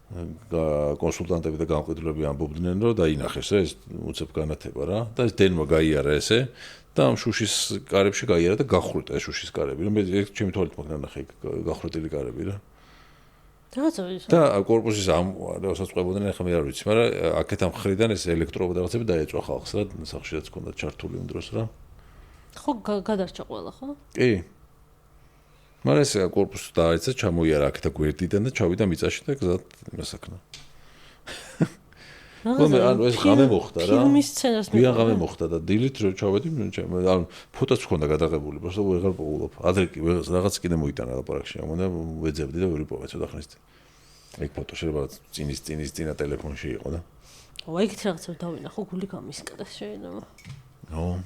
კონსულტანტები და გამყიდველები ამბობდნენ რომ დაინახეს რა ეს უცებ განათება რა და ეს დენმა გაიარა ესე და ამ შუშის კარებში გაიარა და გახურეტა ეს შუშის კარები. მე ჩემი თვალით მოგნა ნახე გახურეტილი კარები რა. და კორპუსის ამ რასაც ყვებოდნენ ახლა მე არ ვიცი, მაგრამ აქეთ ამ ხრიდან ეს ელექტროობა და რაღაცები დაეწვა ხალხს რა, სახშიაც ჰქონდა ჩართული იმ დროს რა. ხო, გადარჩა ყველა, ხო? კი. მაგრამ ეს კორპუსი დაეცა, ჩამოიარა აქეთ გვერდიდან და ჩავიდა მიწაში და გზად იმასაკნა. ანუ ეს ღამე მოხდა რა. ფილმის სცენას მე ღამე მოხდა და დილით რო ჩავედი, ანუ ფოტოც ჰქონდა გადაღებული, просто ვეღარ პოულობ. ადრე კი რაღაც კიდე მოიტანა ლაპარაკში, ამონდა ვეძებდი და ვერ იპოვე ცოტა ხნის წინ. ეგ ფოტო შეიძლება წინის წინა ტელეფონში იყო და. აი ეგეთ რაღაცა დავინახო, გული გამისკდეს შეიძლება. ნო,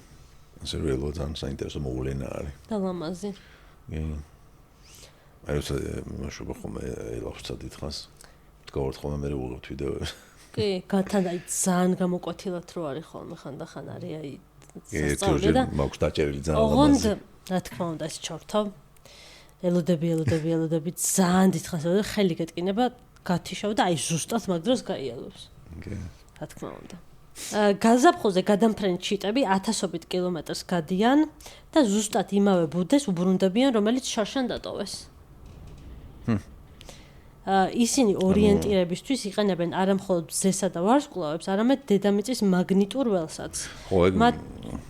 ეს რეალო ძალიან საინტერესო მოვლენა არის. და ლამაზი. კი. აი ეს მაშობა ხომ ელავსა დიდხანს. თქვენ ხოლმე მე ვუღებთ ვიდეოებს. კი, გათან აი ძალიან გამოკვეთილად რო არის ხოლმე ხანდახან არის აი სასწავლე და მაქვს დაჭერილი ძალიან ლამაზი. ოღონდ რა თქმა უნდა ეს ჩორთავ. ელოდები ძალიან დიდხანს და ხელი გეტკინება, გათიშავ და აი ზუსტად მაგ დროს გაიალოს. კი. რა თქმა უნდა. გაზაფხულზე გადამფრენი ჩიტები 1000-ობით კილომეტრს გადიან და ზუსტად იმავე ბუდეს უბრუნდებიან, რომელიც შარშან დატოვეს. ისინი ორიენტირებისთვის იყენებენ არა მხოლოდ მზესა და ვარსკვლავებს, არამედ დედამიწის მაგნიტურ ველსაც. მათ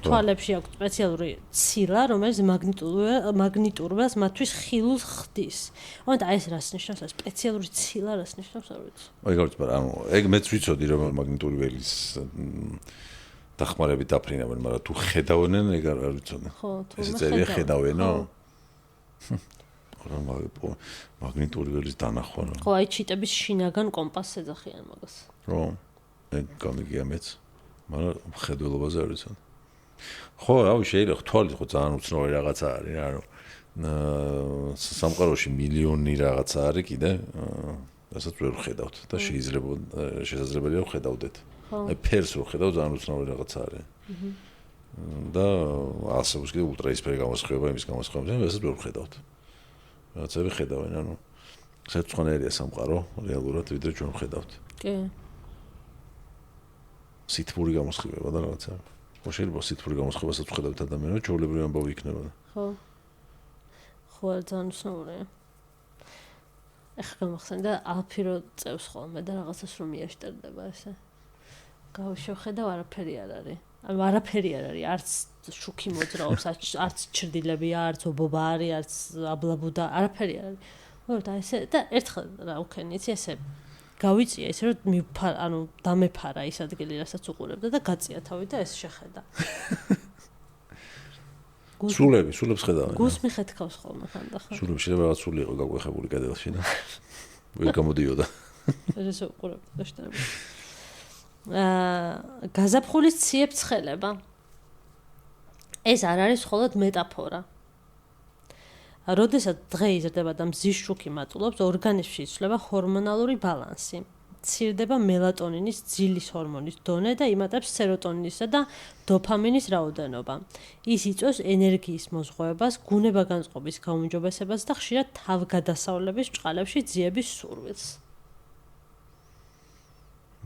თვალებში აქვს სპეციალური ცილა, რომელიც მაგნიტურ ველს მათთვის ხილულს ხდის. თუმცა ეს რას ნიშნავს? სპეციალური ცილა რას ნიშნავს? არ ვიცი. ეგ ეგ მეც ვიცოდი რომ მაგნიტური ველის დახმარებით დაფრინავენ, მაგრამ თუ ხედავენ, ეგ არ ვიცოდი. ესე წერია ხედავენო? მაგნიტური ველის დანახვა რა. ხო, აი ჩიტების შინაგან კომპასს ეძახიან მაგას. რო, ეგ გამიგია მეც. მაგრამ ხედველობაზე არ ვიცოდი. ხო, რავი, შეიძლება თვალით ხო ძალიან უცნაური რაღაცა არის რა, რომ სამყაროში მილიონი რაღაცა არის კიდე, რასაც ვერ ხედავთ და შესაძლებელია ხედავდეთ. აი ფერს რო ხედავ ძალიან უცნაური რაღაცა არის. და არსებობს კიდე ულტრაისფერი გამოსხივება იმის გამოსხივებაზე, რასაც ვერ ხედავთ. რაღაცები ხედავენ, ანუ საერთოდ სამყარო რეალურად ვიდრე ჩვენ ხედავთ. კი. სითბური გამოსხივება და რაღაცა. ხო შეიძლება სითბური გამოსხივებასაც ხედავთ ადამიანებს, ჩვეულებრივი ამბავი იქნება და. ხო. ხო, ძალიან უცნაურია. ეხლა გამახსენდა ალფირო წევს ხოლმე და რაღაცას რომ მიაშტერდება ესე. გავშევხედავ არაფერი არ არის. ანუ არაფერი არ არის, არც შუქი მოძრაობს, არც ჩრდილებია, არც ობობა არის, არც აბლაბუდა, არაფერი არ არის. მორდა ესე და ერთხელ რა უქენი, იცი ესე გავიწია ესე რომ ანუ დამეფარა ის ადგილი, რასაც უყურებდა და გაწია თავი და ეს შეხედა. სულებს ხედავენ. გულს მიხეთქავს ხოლმე ხანდახან. სულებს შეიძლება რაღაც სული იყო გაგვეხებული კედელში და ვერ გამოდიოდა. ესე უყურებდა და შეტანები. გაზაფხულის ციებ-ცხელება. ეს არ არის მხოლოდ მეტაფორა. როდესაც დღე იზრდება და მზის შუქი მატულობს, ორგანიზმში იცვლება ჰორმონალური ბალანსი. მცირდება მელატონინის ძილის ჰორმონის დონე და იმატებს სეროტონინისა და დოფამინის რაოდენობა. ის იწვევს ენერგიის მოზღვევებას, გუნება-განწყობის გაუმჯობესებას და ხშირად თავგადასავლების წყალებში ძიების სურვილს.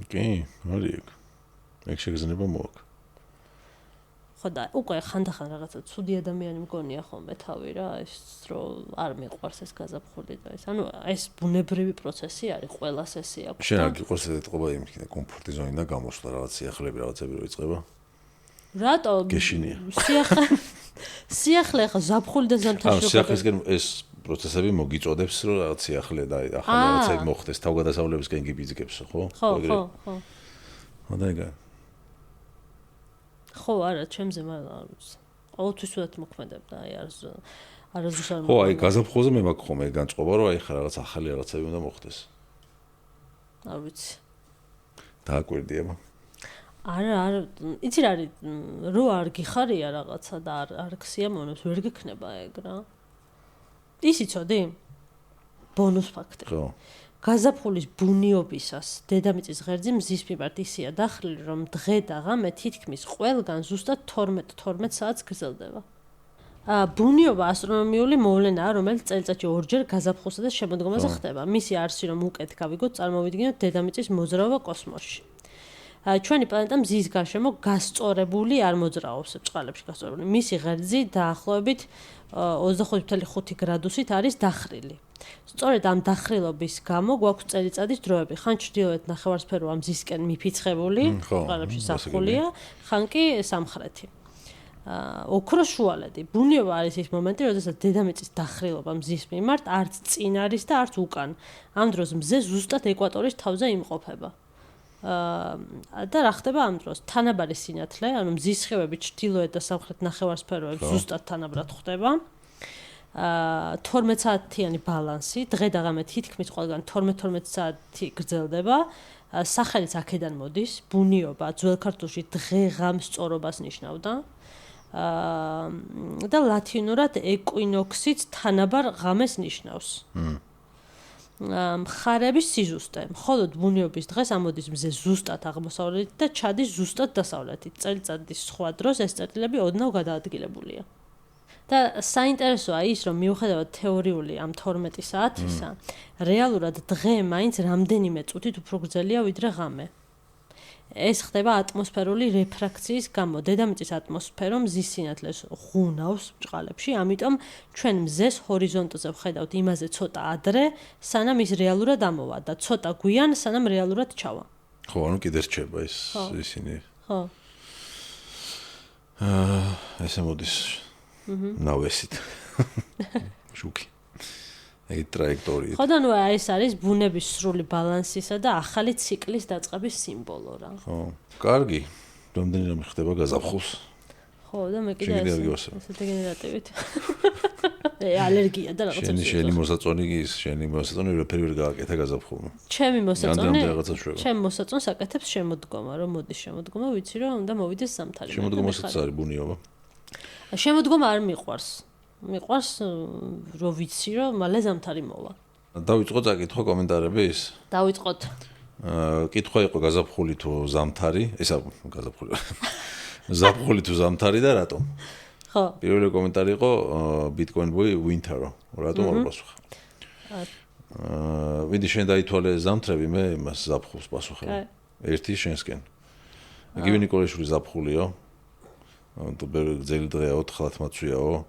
კი, არის. ეგ შეგრძნება მოაქვს. ხო და უკვე ხანდახან რაღაცა ცუდი ადამიანი მგონია ხოლმე თავი რა, ეს რომ არ მიყვარს ეს გაზაფხული და ეს. ანუ ეს ბუნებრივი პროცესი არის, ყველას ესე აქვს. შენ არ გიყვარს ეს ეთყობა იმიქნა კომფორტი ზონიდან გამოსვლა რაღაც სიახლეები რაღაცები რო იწყება? რატო? გეშინია. სიახლე ხა ზაფხულიდან ზამთარში. სიახლესკენ ეს პროცესები მოგიწოდებს რომ რაღაც სიახლე და ახალი რაღაცები მოხდეს, თავგადასავლებისკენ გიბიძგებს, ხო? ხო. და ეგა. ხო, არა, ჩემზე არ ვიცი. ყოველთვის უად მოქმედებდა, აი არასდროს არ. ხო, აი გაზაფხულზე მე მაქვს ხომ ეგ განწყობა, რომ აი ხა რაღაც ახალი რაღაცები უნდა მოხდეს. არ ვიცი. დააკვირდია მაგ. არა, იცი რა არის, რო არ გიხარია რაღაცა და არ ქსიამოვნებს, ვერ გექნება ეგ რა. ის იცოდი? ბონუს ფაქტი. ხო. გაზაფხულის ბუნიობისას დედამიწის ღერძი მზის მიმართ ისეა დახრილი, რომ დღე და ღამე თითქმის ყველგან ზუსტად 12 საათს გრძელდება. ბუნიობა ასტრონომიული მოვლენაა, რომელიც წელიწადში ორჯერ გაზაფხულსა და შემოდგომაზე ხდება. მისი არსი რომ უკეთ გავიგოთ, წარმოვიდგინოთ დედამიწის მოძრაობა კოსმოსში. ჩვენი პლანეტა მზის გარშემო გასწორებული არ მოძრაობს, წყალებში გასწორებული. მისი ღერძი დაახლოებით 25.5 გრადუსით არის დახრილი. სწორედ ამ დახრილობის გამო გვაქვს წელიწადის დროები. ხან ჩრდილოეთ ნახევარსფეროა მზისკენ მიფიცხებული, წყალებში ზაფხულია, ხან კი სამხრეთი. ოქროს შუალედი. ბუნიობა არის ის მომენტი, როდესაც დედამიწის დახრილობა მზის მიმართ არც წინ არის და არც უკან. ამ დროს მზე ზუსტად ეკვატორის თავზე იმყოფება. და რა ხდება ამ დროს? თანაბარი სინათლე, ანუ მზის სხივები ჩრდილოეთ და სამხრეთ ნახევარსფეროებს ზუსტად თანაბრად ხდება. 12 საათიანი ბალანსი, დღე და ღამე თითქმის ყველგან 12 საათი გრძელდება. სახელიც აქედან მოდის, ბუნიობა ძველ ქართულში დღე-ღამ სწორობას ნიშნავდა. და ლათინურად ეკვინოქსიც თანაბარ ღამეს ნიშნავს. მხარების სიზუსტე. მხოლოდ ბუნიობის დღეს ამოდის მზე ზუსტად აღმოსავლეთით და ჩადის ზუსტად დასავლეთით. წელიწადის სხვა დროს ეს წერტილები ოდნავ გადაადგილებულია. და საინტერესოა ის, რომ მიუხედავად თეორიული ამ 12 საათისა, რეალურად დღე მაინც რამდენიმე წუთით უფრო გრძელია ვიდრე ღამე. ეს ხდება ატმოსფერული რეფრაქციის გამო. დედამიწის ატმოსფერო მზის სინათლეს ღუნავს ბრჭყალებში, ამიტომ ჩვენ მზეს ჰორიზონტზე ვხედავთ იმაზე ცოტა ადრე, სანამ ის რეალურად ამოვა და ცოტა გვიან, სანამ რეალურად ჩავა. ხო, ანუ კიდე რჩება ისინი. ხო. ესე მოდის. ნავესით. შუქი. აი ტრაექტორია. ხო და ნუ ეს არის ბუნების სრული ბალანსისა და ახალი ციკლის დაწყების სიმბოლო რა. ხო. კარგი. რამდენი ხდება გაზაფხულს? ხო და მე კიდე ესე დეგენერატივით. ალერგია და რაღაცა. შენი მოსაწონი კი ის, შენი მოსაწონი ვერაფერი ვერ გააკეთა გაზაფხულმა. ჩემი მოსაწონს აკეთებს შემოდგომა, რომ მოდის შემოდგომა, ვიცი რომ უნდა მოვიდეს ზამთარი. შემოდგომასაც არის ბუნიობა. შემოდგომა არ მიყვარს. მიყვარს რომ ვიცი რომ მალე ზამთარი მოვა. დავიწყო წაკითხვა კომენტარების? დავიწყოთ. კითხვა იყო გაზაფხული თუ ზამთარი? ესა გაზაფხული. ზაფხული თუ ზამთარი და რატომ? ხო. პირველი კომენტარი იყო Bitcoin boy winter. რატომ არ პასუხა? ვიდი შენ დაითვალე ზამთრები, მე მას ზაფხულს პასუხებ. ერთი შენსკენ. გივი ნიკოლაშვილი ზაფხულიო. თუ ძელი დღეა 4 მაცვიაო.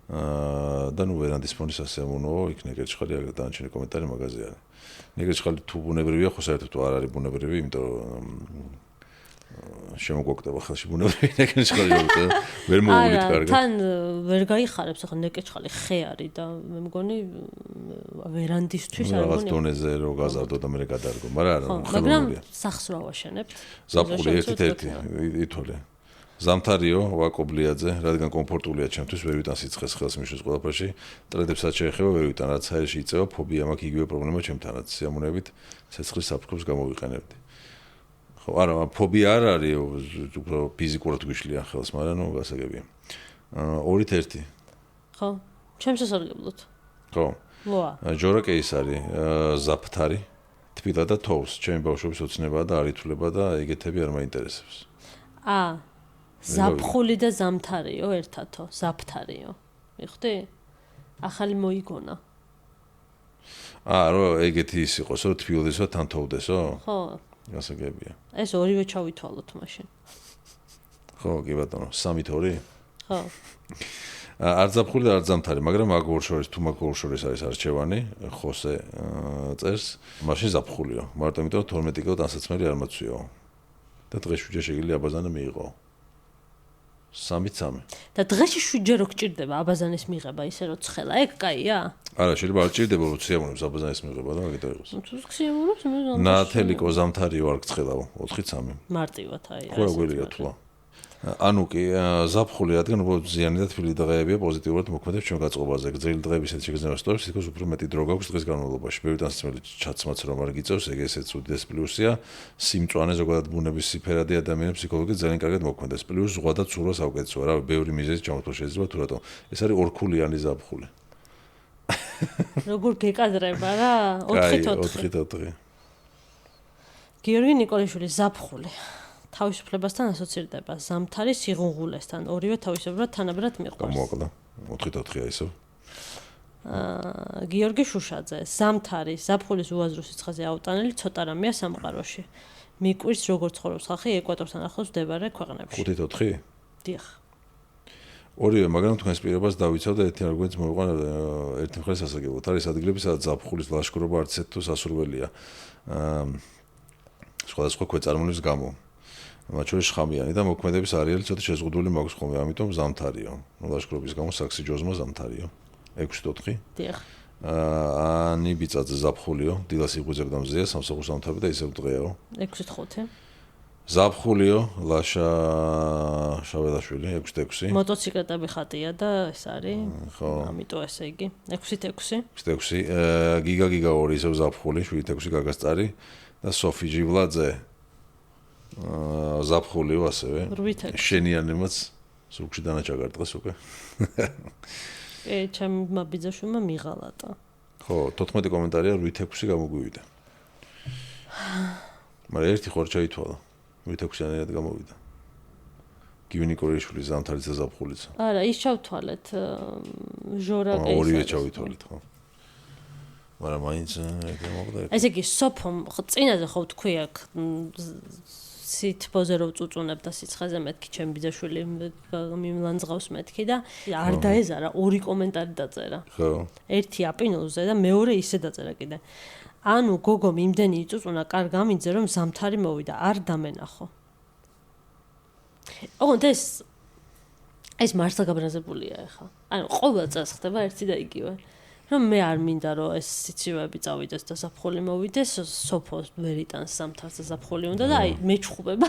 და ნუ ვერანდის ფონის ასეამუნო, იქ ნეგერჩხალი აგერ დაანჩენი კომენტარი მაგაზე არის. ნეგერჩხალი თუ ბუნებრივია, ხო საერთოდ თუ არ არის ბუნებრივი, იმიტომ რომ შემოგვაკვდება ხელში ბუნებრივი ნეგერჩხალი ვერ მოუვლით კარგად. თან ვერ გაიხარებს ახლა ნეგერჩხალი ხე არის და მე მგონი ვერანდისთვის არ რაღაც დონეზე რო გაზარდო და მე გადარგო, მაგრამ მაგრამ სახს რა ვაშენებთ? ზაფხული ერთი ითვალე. ზამთარიო ვაკობლიაძე, რადგან კომფორტულია ჩემთვის, ვერ ვიტან სიცხეს ხელს მიშვის ყველაფერში, ტრენდებსაც შეეხება, ვერ ვიტან, რაც აერში იწევა, ფობია მაქვს იგივე პრობლემა ჩემთანაც, სიამოვნებით ცეცხლის საფრთხებს გამოვიყენებდი. ხო, არა, ფობია არ არის, უფრო ფიზიკურად გვიშლიან ხელს, მაგრამ ნუ გასაგებია. 2-1. ხო, ჩემს სასარგებლოდ. ხო. მოა. ჯორა კეისარი, ზაფთარი, თბილა და თოვლს, ჩემი ბავშვობის ოცნებაა და არ ითვლება და ეგეთები არ მაინტერესებს. ზაფხული და ზამთარიო ერთათო, ზაფთარიო. მიხდი? ახალი მოიგონა. რო ეგეთი ის იყოს, რომ თბილდესო, თან თოვდესო? ხო. გასაგებია. ეს ორივე ჩავითვალოთ მაშინ. ხო, კი ბატონო, 3-2? ხო. არ ზაფხული და არ ზამთარი, მაგრამ მაგ ორ შორის თუ მაგ ორ შორის არის არჩევანი, ხოსე წერს, მაშინ ზაფხულიო. მარტო იმიტომ რომ 12 კილო დასაცმელი არ მოცვიო. და დღეს შუჯა შეგიძლია აბაზანე მიიღო. 3-3. და დღეში შუჯა რო გჭირდება აბაზანის მიღება, ისე რომ ცხელა, ეგ კაია? არა, შეიძლება არ ჭირდება, რომ ციამონებს აბაზანის მიღება და მაგით იყოს. თუ ციამონებს მე ზამთარი. ნათელიკო ზამთარიო არ გცხელავ, 4-3. მარტივად აი. ხო, გვერდია თულა. ანუ კი ზაფხული რადგან უფრო ზიანი და თბილი დღეებია პოზიტიურად მოქმედებს ჩვენ გაწყობაზე. გრძელი დღეების ეს შეგრძნება სწორებს, თქოს უფრო მეტი დრო გაქვს დღეს განმავლობაში. ბევრი დასაცმელი ჩაცმაც რომ არ გიწევს, ეგ ესეც უდიდეს პლუსია. სიმწვანე ზოგადად ბუნების სიფერადი ადამიანებს ფსიქოლოგიურად ძალიან კარგად მოქმედებს. პლუს ზღვა და ცურვა საუკეთესოა. რა ბევრი მიზეზი ჩამოთვალ შეიძლება თუ რატომ. ეს არის ორქულიანი ზაფხული. როგორ გეკადრება რა? 4-4. გიორგი ნიკოლაშვილი ზაფხული. თავისუფლებასთან ასოცირდება ზამთარი სიღუნღულესთან, ორივე თავისებურად თანაბრად მიყვარს. გამოაკლდა 4-4-ია ისო. გიორგი შუშაძე, ზამთარი, ზაფხულის უაზრო სიცხეზე აუტანელი ცოტა რამეა სამყაროში. მიკვირს როგორ ცხოვრობს ხალხი ეკვატორთან ახლოს მდებარე ქვეყნებში. 5-4? დიახ. ორივე, მაგრამ თქვენს პირობას დავიცავ და ერთი არგუმენტს მოვიყვან ერთი მხარეს ასაგებოთ. არის ადგილები, სადაც ზაფხულის ლაშქრობა არც ერთ თუ სასურველია. სხვადასხვა ქვეწარმოების გამო. მათ შორის შხამიანი და მოქმედების არეალი ცოტა შეზღუდული მაქვს ხოლმე, ამიტომ ზამთარიო. ლაშქრობის გამო საქსი ჯოზმა ზამთარიო. 6-4. დიახ. ანი ბიწაძე ზაფხულიო, დილას იღვიძებ და მზეა, სამსახურს ამთავრდა და ისევ დღეაო. 6-5. ზაფხულიო, ლაშა შაველაშვილი 6-6. მოტოციკლეტები ხატია და ეს არის. ხო. ამიტომ ესე იგი 6-6. 6-6. გიგა 2 ისევ ზაფხული, 7-6 გაგასწარი და სოფი ჯივლაძე ზაფხულიო ასევე. შენიანებაც სულში დანაჭაგარტყეს უკვე. ჩემმა ბიძაშვილმა მიღალატა. ხო, 14 კომენტარია 8-6 გამოგვივიდა. მაგრამ ერთი ხوار ჩაითვალა. 8-6-იანად გამოვიდა. გივი ნიკოლაშვილი ზამთარიც და ზაფხულიც. არა, ის ჩავთვალეთ ჟორაკეის. ორივე ჩავითვალეთ, ხო. მაგრამ მაინც მოხდა. ესე იგი, სოფომ წინაზე ხო თქვი აქ სითბოზე რო წუწუნებ და სიცხეზე მეთქი ჩემი ბიძაშვილი მიმლანძღავს მეთქი და არ დაეზარა ორი კომენტარი დაწერა. ხო. ერთი აპინულზე და მეორე ისე დაწერა კიდე. ანუ გოგო იმდენი იწუწუნა კარგ ამინძე რომ ზამთარი მოვიდა, არ დამენახო. ოღონდ ეს მართლა გაბრაზებულია ახლა. ანუ ყოველ წელს ხდება ერთი და იგივე. რომ მე არ მინდა რომ ეს სიცივეები წავიდეს და ზაფხული მოვიდეს, სოფოს ვერ იტანს ზამთარს და ზაფხული უნდა და აი მეჩხუბება.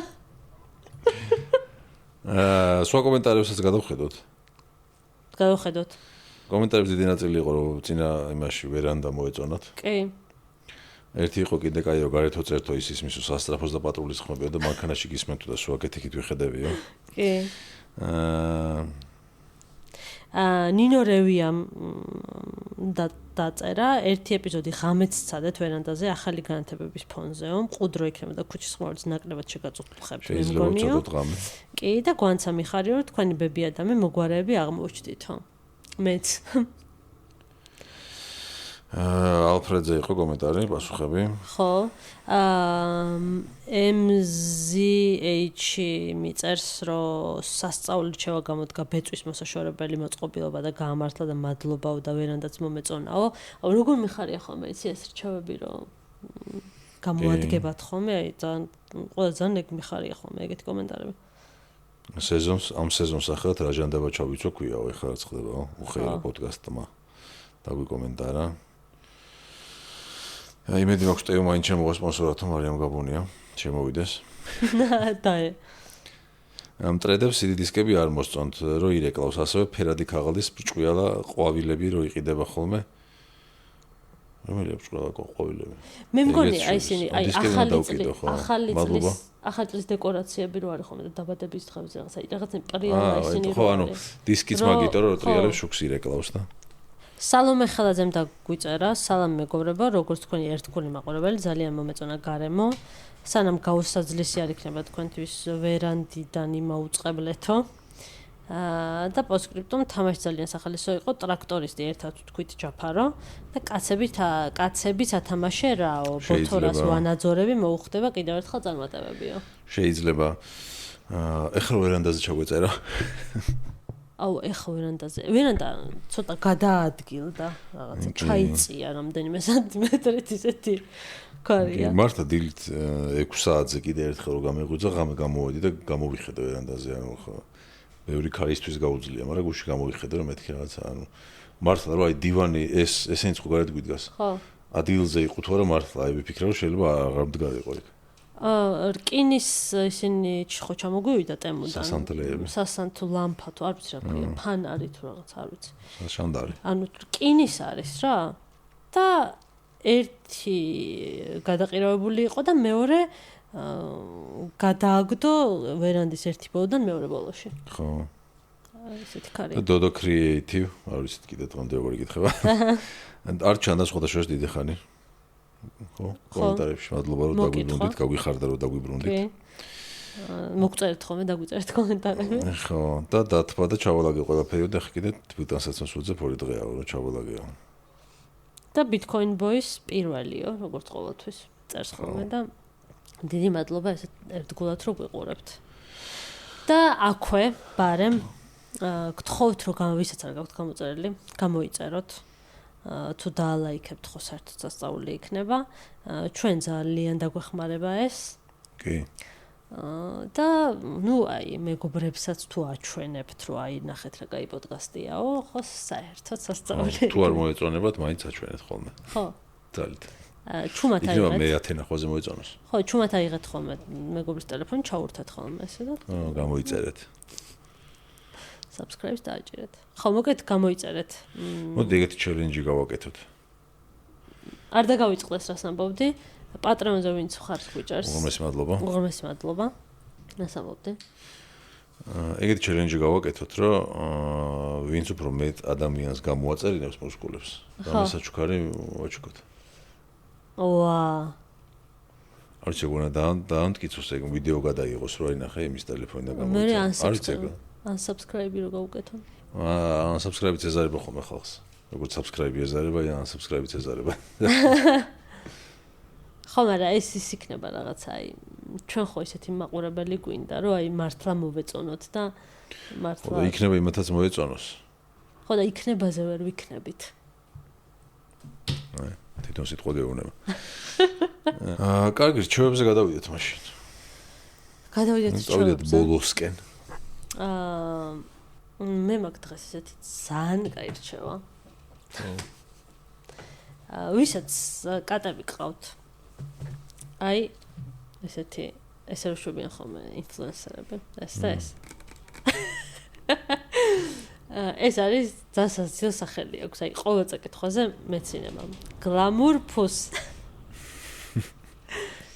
სხვა კომენტარებსაც გადავხედოთ. გადავხედოთ. კომენტარების დიდი ნაწილი იყო რომ წინა იმაში ვერანდა მოეწონათ. კი. ერთი იყო კიდე კაი რომ გარეთო წერტო ის მისო სასტრაფოს და პატრულის ხმებია და მანქანაში გისმენთო და სულ აკეთიქით ვიხედებიო. კი. ნინო რევიამ დაწერა ერთი ეპიზოდი ღამეც ცადეთ ვერანდაზე ახალი განათებების ფონზეო მყუდრო იქნება და ქუჩის ხმაურიც ნაკლებად შეგაწუხებთ მე მგონიო კი და გვანცა მიხარიო რომ თქვენი ბები ადამი მოგვარეები აღმოჩდითო მეც ალფრედზე იყო კომენტარი პასუხები ხო MZH მიწერს რომ სასწაული რჩევა გამოდგა ბეწვის მოსაშორებელი მოწყობილობა და გაამართლა და მადლობაო და ვერანდაც მომეწონაო როგორ მიხარია ხოლმე იცი ეს რჩევები რომ გამოადგებათ ხოლმე აი ძალიან ეგ მიხარია ხოლმე ეგეთი კომენტარები ამ სეზონს ახლა რა ჟანდება ჩავიცო ქვიაო ეხლა რაც ხდებაო უხეირო პოდკასტმა დაგვიკომენტარა იმედი მაქვს ტეო მაინც შემოგვასპონსორათო მარიამ გაბუნია შემოვიდეს დაე ამ ტრედებს დიდი დისკები არ მოსწონთ რომ ირეკლავს ასევე ფერადი ქაღალდის ბრჭყვიალა ყვავილები რო იყიდება ხოლმე რომელია ბრჭყვიალა ყვავილები მე მგონი აი ისინი აი ახალი წლის დეკორაციები რო არის ხოლმე დაბადების დღეებზე რაღაცა პრიალა ისინი ხო ანუ დისკიც მაგიტო რომ ტრიალებს შუქს ირეკლავს და სალომე ხელაძემ დაგვიწერა სალამ მეგობრებო როგორც თქვენი ერთგული მაყურებელი ძალიან მომეწონა გარემო სანამ გაუსაძლისი არ იქნება თქვენთვის ვერანდიდან იმაუწყებლეთო და პოსტსკრიპტუმ თამაში ძალიან სახალისო იყო ტრაქტორისტი ერთად თქვით ჯაფარო და კაცებიც ათამაშე რაო ბოთორას ვანაძორები მოუხდება კიდევ ერთხელ წარმატებებიო შეიძლება ეხლა ვერანდაზე ჩაგვეწერა აუ ეხლა ვერანდა ცოტა გადაადგილდა რაღაცა ჩაიწია რამდენიმე სანტიმეტრით ისეთი კარია მართლა დილით 6 საათზე კიდე ერთხელ რომ გამეღვიძა ღამე გამოვედი და გამოვიხედე ვერანდაზე ანუ ხო ბევრი ქაისთვის გაუძლია მაგრამ გუში გამოვიხედე რომ მეთქი რაღაცა ანუ მართლა რომ აი დივანი ესენიც ხო გარეთ გვიდგას ხო ადილზე იყო თუ არა მართლა აი ვიფიქრე რომ შეიძლება აღარ მდგარიყო იქ რკინის ისინი ხო ჩამოგვივიდა ტემოდან სასანთლეები სასანთლ ლამპა თუ არ ვიცი რა ქვია ფანარი თუ რაღაც არ ვიცი შანდარი ანუ რკინის არის რა და ერთი გადაყირავებული იყო და მეორე გადააგდო ვერანდის ერთი ბოლოდან მეორე ბოლოში ხო ესეთი კარი დოდო კრეატივ არ ვიცი კიდე დღემდე როგორ იკითხება არ ჩანდა სხვადასხვა დიდი ხანი ხო კომენტარებში მადლობა რომ დაგვიბრუნდით გაგვიხარდა რომ დაგვიბრუნდით მოგწერეთ ხოლმე დაგვიწერეთ კომენტარები ხო და დათბა და ჩავალაგე ყველაფერი და ხე კიდე თბილტანსაც მოსულზე ფორი დღეა რომ ჩავალაგეო და Bitcoin Boys პირველიო როგორც ყოველთვის წერს ხოლმე და დიდი მადლობა ესე ერთგულად რომ გვიყურებთ და აქვე ბარემ გთხოვთ რომ ვისაც არ გაქვთ გამოწერილი გამოიწეროთ თუ დაალაიქებთ ხო საერთოდ სასწაული იქნება ჩვენ ძალიან დაგვეხმარება ეს კი და ნუ აი მეგობრებსაც თუ აჩვენებთ რომ აი ნახეთ რა კაი პოდკასტიაო ხო საერთოდ სასწაული თუ არ მოეწონებათ მაინც აჩვენეთ ხოლმე ხო ძალით ჩუმად აიღეთ მე 10 ნახვაზე მოეწონოს ხო ჩუმად აიღეთ ხოლმე მეგობრის ტელეფონი ჩაურთეთ ხოლმე ესე და გამოიწერეთ subscribe-ს დააჭირეთ. ხო, მოგეთ გამოიწერეთ. მოდი ეგეთი ჩელენჯი გავაკეთოთ. არ დაგავიწყდეს რას ამბობდი. პატრონზე ვინც ხარს გვიჭერს. უღრმესი მადლობა. უღრმესი მადლობა. რას ამბობდი? ეგეთი ჩელენჯი გავაკეთოთ, რომ ვინც უფრო მეტ ადამიანს გამოაწერინებს მუსკულებს. გამოსაჩუქარი ვაჩუქოთ. ვა. არ შეიძლება დაანტკიცოს ეგ ვიდეო გადაიღოს რომ აინახე იმის ტელეფონი და გამოიწერა. მე არ იცევა. unsubscribe-ი რო გავუკეთო. unsubscribe-ი წეზარება ხოლმე ხალხს. როგორც subscribe-ი ეზარება, ან unsubscribe-იც ეზარება. ხო, მაგრამ ეს ის იქნება რაღაცა, აი, ჩვენ ხო ისეთი მაყურებელი გვინდა, რომ აი მართლა მოვეწონოთ და მართლა და იქნება იმათაც მოეწონოს. ხო და იქნებაზე ვერ ვიქნებით. აი, თვითონ სიტყვა გეუბნება. კარგი, რჩევებზე გადავიდეთ მაშინ. გადავიდეთ წავიდეთ ბოლოსკენ. მე მაგ დღეს ესეთი ძალიან კაი რჩევა. ვისაც კატები ყავთ. აი ესეთი ესე რომ შობიან ხოლმე ინფლუენსერები, ეს და ეს. ეს არის დასაცილო სახელი აქვს, აი ყოველ წაკითხვაზე მეცინება. გლამურ ფუს.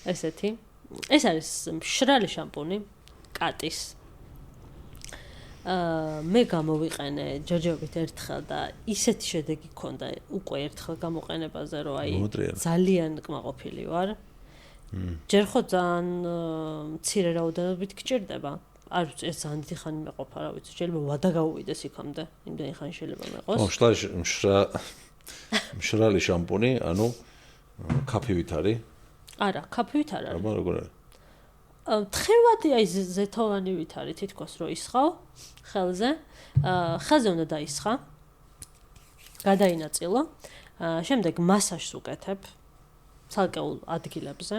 ესეთი. ეს არის მშრალი შამპუნი კატის. მე გამოვიყენე ჯერჯერობით ერთხელ და ისეთი შედეგი ჰქონდა უკვე ერთხელ გამოყენებაზე, რომ აი ძალიან კმაყოფილი ვარ. ჯერ ხო ძალიან მცირე რაოდენობით გჭირდება. არ ვიცი, ეს ძალიან დიდი ხანი მეყოფა, რა ვიცი, შეიძლება ვადა გაუვიდეს იქამდე, იმდენი ხანი შეიძლება მეყოს. მშრალი შამპუნი, ანუ ქაფივით არის? არა, ქაფივით არ არის. აბა როგორ არის? თხევადი აი ზეთოვანივით არის თითქოს რომ ისხავ ხელზე. ხელზე უნდა დაისხა. გადაინაწილო. შემდეგ მასაჟს უკეთებ ცალკეულ ადგილებზე.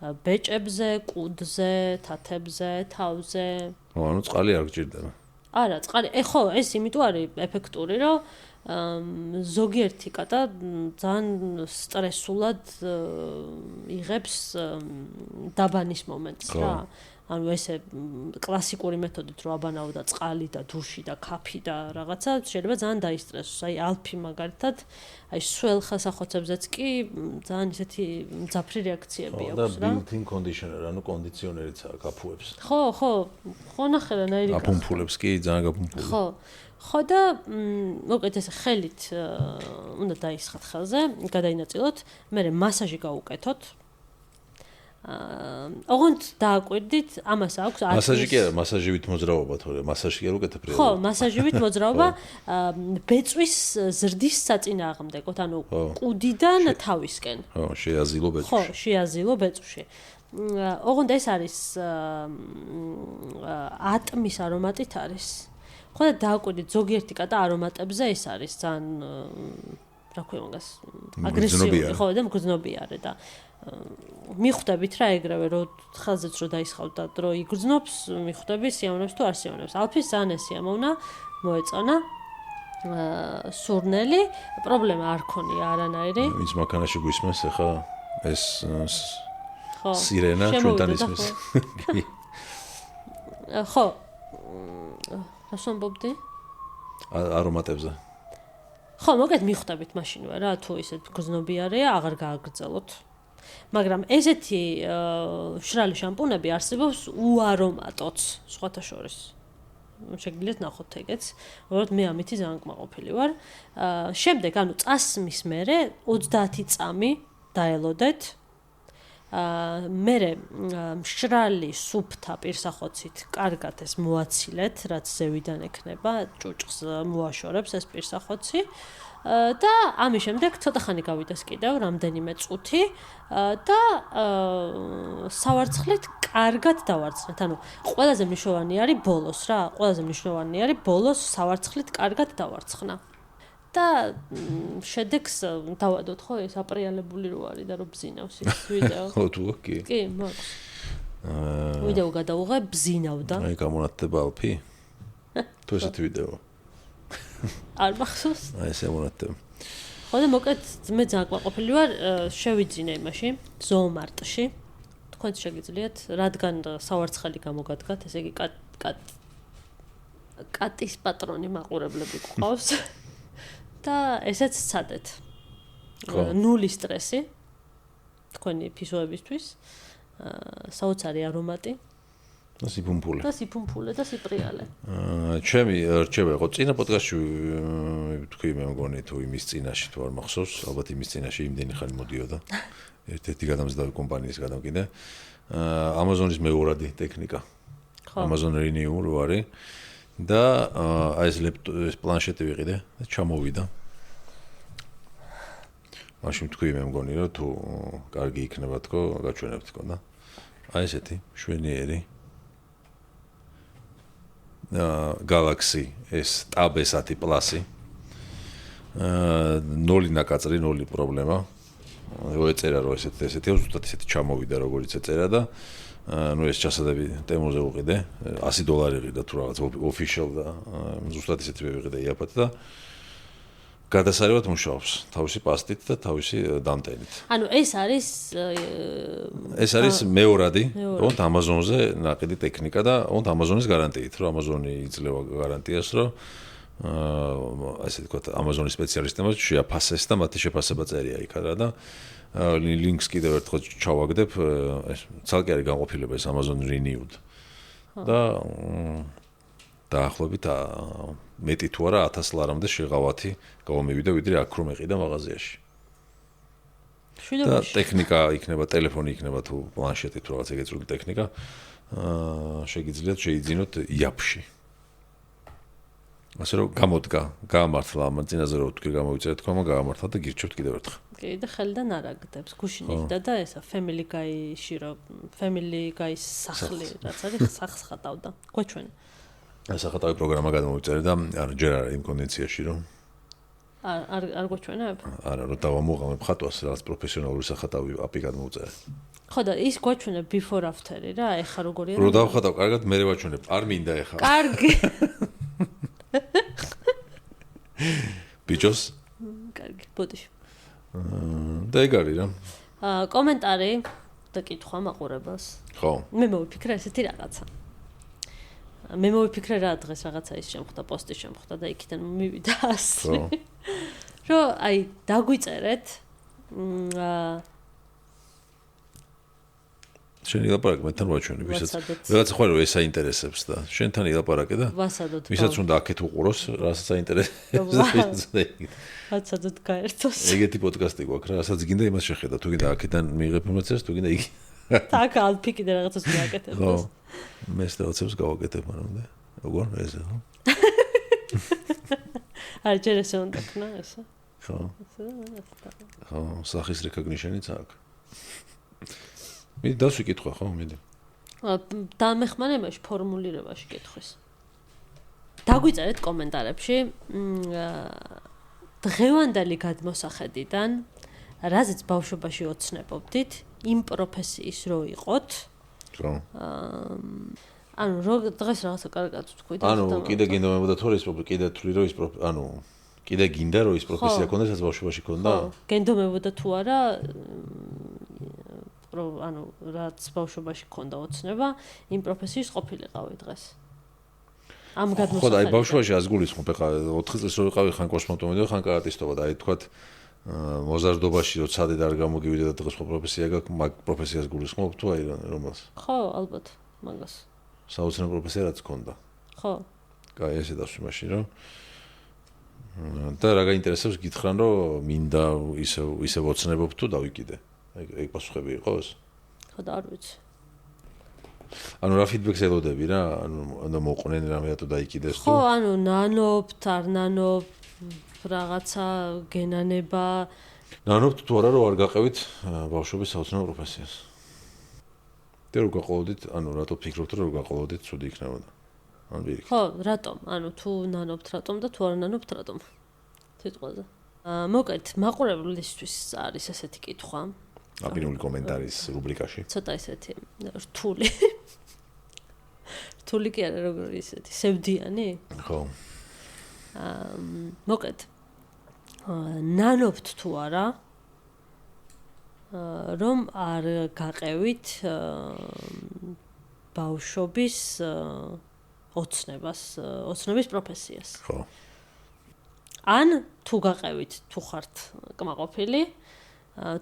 ბეჭებზე, კუდზე, თათებზე, თავზე. ანუ წყალი არ გჭირდება. არა, წყალი, ხო, ეს იმიტომ არის ეფექტური, რომ ზოგიერთი კატა ძალიან სტრესულად იღებს დაბანის მომენტს რა. ანუ ესე კლასიკური მეთოდით რო აბანაო და წყალი და დუში და კაფი და რაღაცა შეიძლება ძალიან დაისტრესოს. აი ალფი მაგალითად, აი სველ ხელსახოცებზეც კი ძალიან ისეთი მძაფრი რეაქციები აქვს რა. და built-in conditioner, ანუ კონდიციონერიც გაფუებს. ხო ნახე რა ნაირი. აფუმფულებს კი ძალიან გაფუმფული. ხო და მოკეთ ეს ხელით უნდა დაისხათ ხელზე, გადაინაწილოთ, მერე მასაჟი გაუკეთოთ. ოღონდ დააკვირდით, ამას აქვს მასაჟი კი არა, მასაჟივით მოძრაობა თორე, მასაჟი კი არ უკეთებ რეალურად. ხო, მასაჟივით მოძრაობა ბეწვის ზრდის საწინააღმდეგოდ, ანუ კუდიდან თავისკენ. ხო, შეაზილო ბეწვში. ხო, შეაზილო ბეწვში. ოღონდ ეს არის ატმის არომატით არის. ხო და დააკვირდით ზოგიერთი კატა არომატებზე ეს არის ძალიან რა ქვია მაგას აგრესიული ხო და მგრძნობიარე და მიხვდებით რა ეგრევე რომ ხელზეც რო დაისხავდა დრო იგრძნობს მიხვდები სიამოვნებს თუ არ სიამოვნებს ალფის ძალიან ეს სიამოვნა მოეწონა სურნელი პრობლემა არ ქონია არანაირი ის მანქანაში გვისმენს ახლა ეს სირენა ჩვენთან ისმის ხო რას ვამბობდი? არომატებზე. ხო, მოგეთ მიხვდებით მაშინვე რა, თუ ისეთ გრძნობიარეა, აღარ გააგრძელოთ. მაგრამ ესეთი მშრალი შამპუნები არსებობს უარომატოც, სხვათა შორის. შეგიძლიათ ნახოთ ეგეც, უბრალოდ მე ამითი ძალიან კმაყოფილი ვარ. შემდეგ, ანუ წასმის მერე 30 წამი დაელოდეთ. მერე მშრალი სუფთა პირსახოცით კარგად ეს მოაცილეთ, რაც ზევიდან ექნება, ჭუჭყს მოაშორებს ეს პირსახოცი და ამის შემდეგ ცოტა ხანი გავიდეს კიდევ, რამდენიმე წუთი და სავარცხლით კარგად დავარცხნეთ. ანუ ყველაზე მნიშვნელოვანი არის ბოლოს რა, ყველაზე მნიშვნელოვანი არის ბოლოს სავარცხლით კარგად დავარცხნა. და შედეგს დავადოთ ხო ეს აპრიალებული რო არის და რო ბზინავს ის ვიდეო. ხო თუ კი. კი, მაქვს. ვიდეო გადავუღე ბზინავდა. აი გამონათდება ალფი? თუ ესეთი ვიდეო. არ მახსოვს? აი ესე მონათდება. ხო და მოკეთ მე ძალიან ყვაყოფილი ვარ, შევიძინე იმაში, ზოომარტში. თქვენ შეგიძლიათ, რადგან სავარცხელი გამოგადგათ, ესე იგი კატის პატრონი მაყურებლები გყავს. და ესეც სცადეთ. ნული სტრესი თქვენი ფისოებისთვის. საოცარი არომატი. და სიფუმფულე. და სიპრიალე. ჩემი რჩევა იყო წინა პოდკასტში თქვი მე მგონი თუ იმის წინაში თუ არ მახსოვს, ალბათ იმის წინაში იმდენი ხანი მოდიოდა. ერთ-ერთი გადამზიდავი კომპანიის გადავკიდე. Amazon-ის მეორადი ტექნიკა. Amazon Renew რო არის. და აი ეს პლანშეტი ვიყიდე და ჩამოვიდა მაშინ თქვი მე მგონი რომ თუ კარგი იქნება თქო, გაჩვენებთ თქო და აი ესეთი შვენიერი Galaxy S Tab S10 Plus-ი 0 ნაკაწრი, 0 პრობლემა. ეწერა რომ ესეთი ზუსტად ესეთი ჩამოვიდა როგორც ეწერა და ну ეს ჩასადები ტემურზე უყიდე $100 ყიდა თუ რაღაც official და ზუსტად ესეთი ვიყიდე იაფად და გადასარევად მუშაობს თავისი პასტით და თავისი დამტენით. ანუ ეს არის მეორადი, თქო, Amazon-ზე ნაყიდი ტექნიკა და თქო Amazon-ის გარანტიით, რომ Amazon-ი იძლევა გარანტიას, რომ ასე ვთქვათ, Amazon-ის სპეციალისტებმა შეაფასეს და მათი შეფასება წერია იქ არა და ლინკს კიდევ ერთხელ ჩავაგდებ, ეს ცალკე არის განყოფილება ეს Amazon Renewed. და დაახლოებით მეტი თუ არა 1000 ლარამდე შეღავათი გამომივიდა ვიდრე აქ რომ ეყიდა მაღაზიაში. და ტექნიკა იქნება, ტელეფონი იქნება თუ პლანშეტი თუ რაღაც ეგეც ტექნიკა შეგიძლიათ შეიძინოთ იაფში. ასე რომ გამოდგა, გაამართლა ამ წინაზე რომ თქვი გამოვიწერეთ თქო, გაამართლა და გირჩევთ კიდევ ერთხელ. კი და ხელიდან არ აგდებს, გუშინ იქდა და ესა Family Guy-ში რომ Family Guy-ის სახლი რაც არის, სახს ხატავდა. გვაჩვენა. სახატავი პროგრამა გადმოვიწერე და ჯერ არა იმ კონდიციაში რომ არ გვაჩვენებ? არა, რომ დავამოღამებ ხატვას, რაღაც პროფესიონალური სახატავი აპი გადმოვიწერე. ხო და ის გვაჩვენებ before after-ი რა, ეხა როგორია? რო დავხატავ, კარგად მერე ვაჩვენებ, არ მინდა ეხა. კარგი. ბიჭოს? კარგი, ბოდიში. და ეგ არის რა. კომენტარი და კითხვა მაყურებელს. ხო. მე მოვიფიქრე ესეთი რაღაცა. მე მოვიფიქრე რა დღეს რაღაცა ის შემხვდა, პოსტი შემხვდა და იქიდან მივიდა ასლი. რომ აი დაგვიწერეთ შენ ილაპარაკე მეთან ვაჩვენე, ვისაც რაღაც ხო რომ ეს აინტერესებს და შენთან ილაპარაკე და ვასადოთ. ვისაც უნდა აქეთ უყუროს, რასაც აინტერესებს. ვასადოთ გაერთოს. ეგეთი პოდკასტი გვაქვს რა, რასაც გინდა იმას შეხედა, თუ გინდა აქედან მიიღებ ინფორმაციას, თუ გინდა იქ. თაკ ალფი კიდე რაღაცას გააკეთებ. ხო. მე სტელცებს გავაკეთებ მანამდე. როგორ ესე ხო? არ ჯერ ესე უნდა ქნა ესე. ხო. ხო, სახის recognition-იც აქვს. მე დასვი კითხვა ხო, მედი. დამეხმარებაში ფორმულირებაში კითხვის. დაგვიწერეთ კომენტარებში დღევანდელი გადმოსახედიდან, რაზეც ბავშვობაში ოცნებობდით, იმ პროფესიის რო იყოთ. ხო. ანუ დღეს რაღაცა კარგად თქვი და ანუ კიდე გინდომებოდა თუ ის კიდე თვლი რომ ის ანუ კიდე გინდა რომ ის პროფესია ქონდეს, რაც ბავშვობაში ქონდა? ხო, გენდომებოდა თუ არა ანუ რაც ბავშვობაში ქონდა ოცნება, იმ პროფესიის ყოფილიყავი დღეს. ამ გადმოსახედიდან. ხო, აი ბავშვობაში ასგულისხმობ, ეხლა 4 წელს რო ვიყავი, ხან კოსმონავტომი და ხან კარატისტობა და აი თქვათ მოზარდობაში რო ცადე და არ გამოგივიდა და დღეს ხო პროფესია გაქვს, მაგ პროფესიას გულისხმობ თუ აი რომელს? ხო, ალბათ, მაგას. საოცრად პროფესია რაც ქონდა. ხო. კაი, ესე დასვი მაშინ რომ და რა გაინტერესებს გითხრან რომ მინდა ისე ვოცნებობ თუ დავიკიდე. ეგ პასუხები იყოს? ხო და არ ვიცი. ანუ რა ფიდბექს ელოდები რა? ანუ მოყვნენ რამე რატო დაიკიდეს თუ? ხო, ანუ ნანობთ, არ ნანობთ, რაღაცა გენანება. ნანობთ თუ არა რომ არ გაყევით ბავშვობის საოცნებო პროფესიას? და რო გაყოლოდით, ანუ რატო ფიქრობთ რომ გაყოლოდით ცუდი იქნებოდა? ან ვირიქით? ხო, რატომ? ანუ თუ ნანობთ რატომ და თუ არ ნანობთ რატომ? სიტყვაზე. მოკეთ, მაყურებლისთვის არის ესეთი კითხვა. აპირული კომენტარის რუბრიკაში. ცოტა ესეთი რთული. რთული კი არა, როგორი ისეთი სევდიანი? ხო. მოკეთ. ნანობთ თუ არა? რომ არ გაყევით ბავშვობის ოცნების პროფესიას. ხო. ან თუ გაყევით, თუ ხართ კმაყოფილი,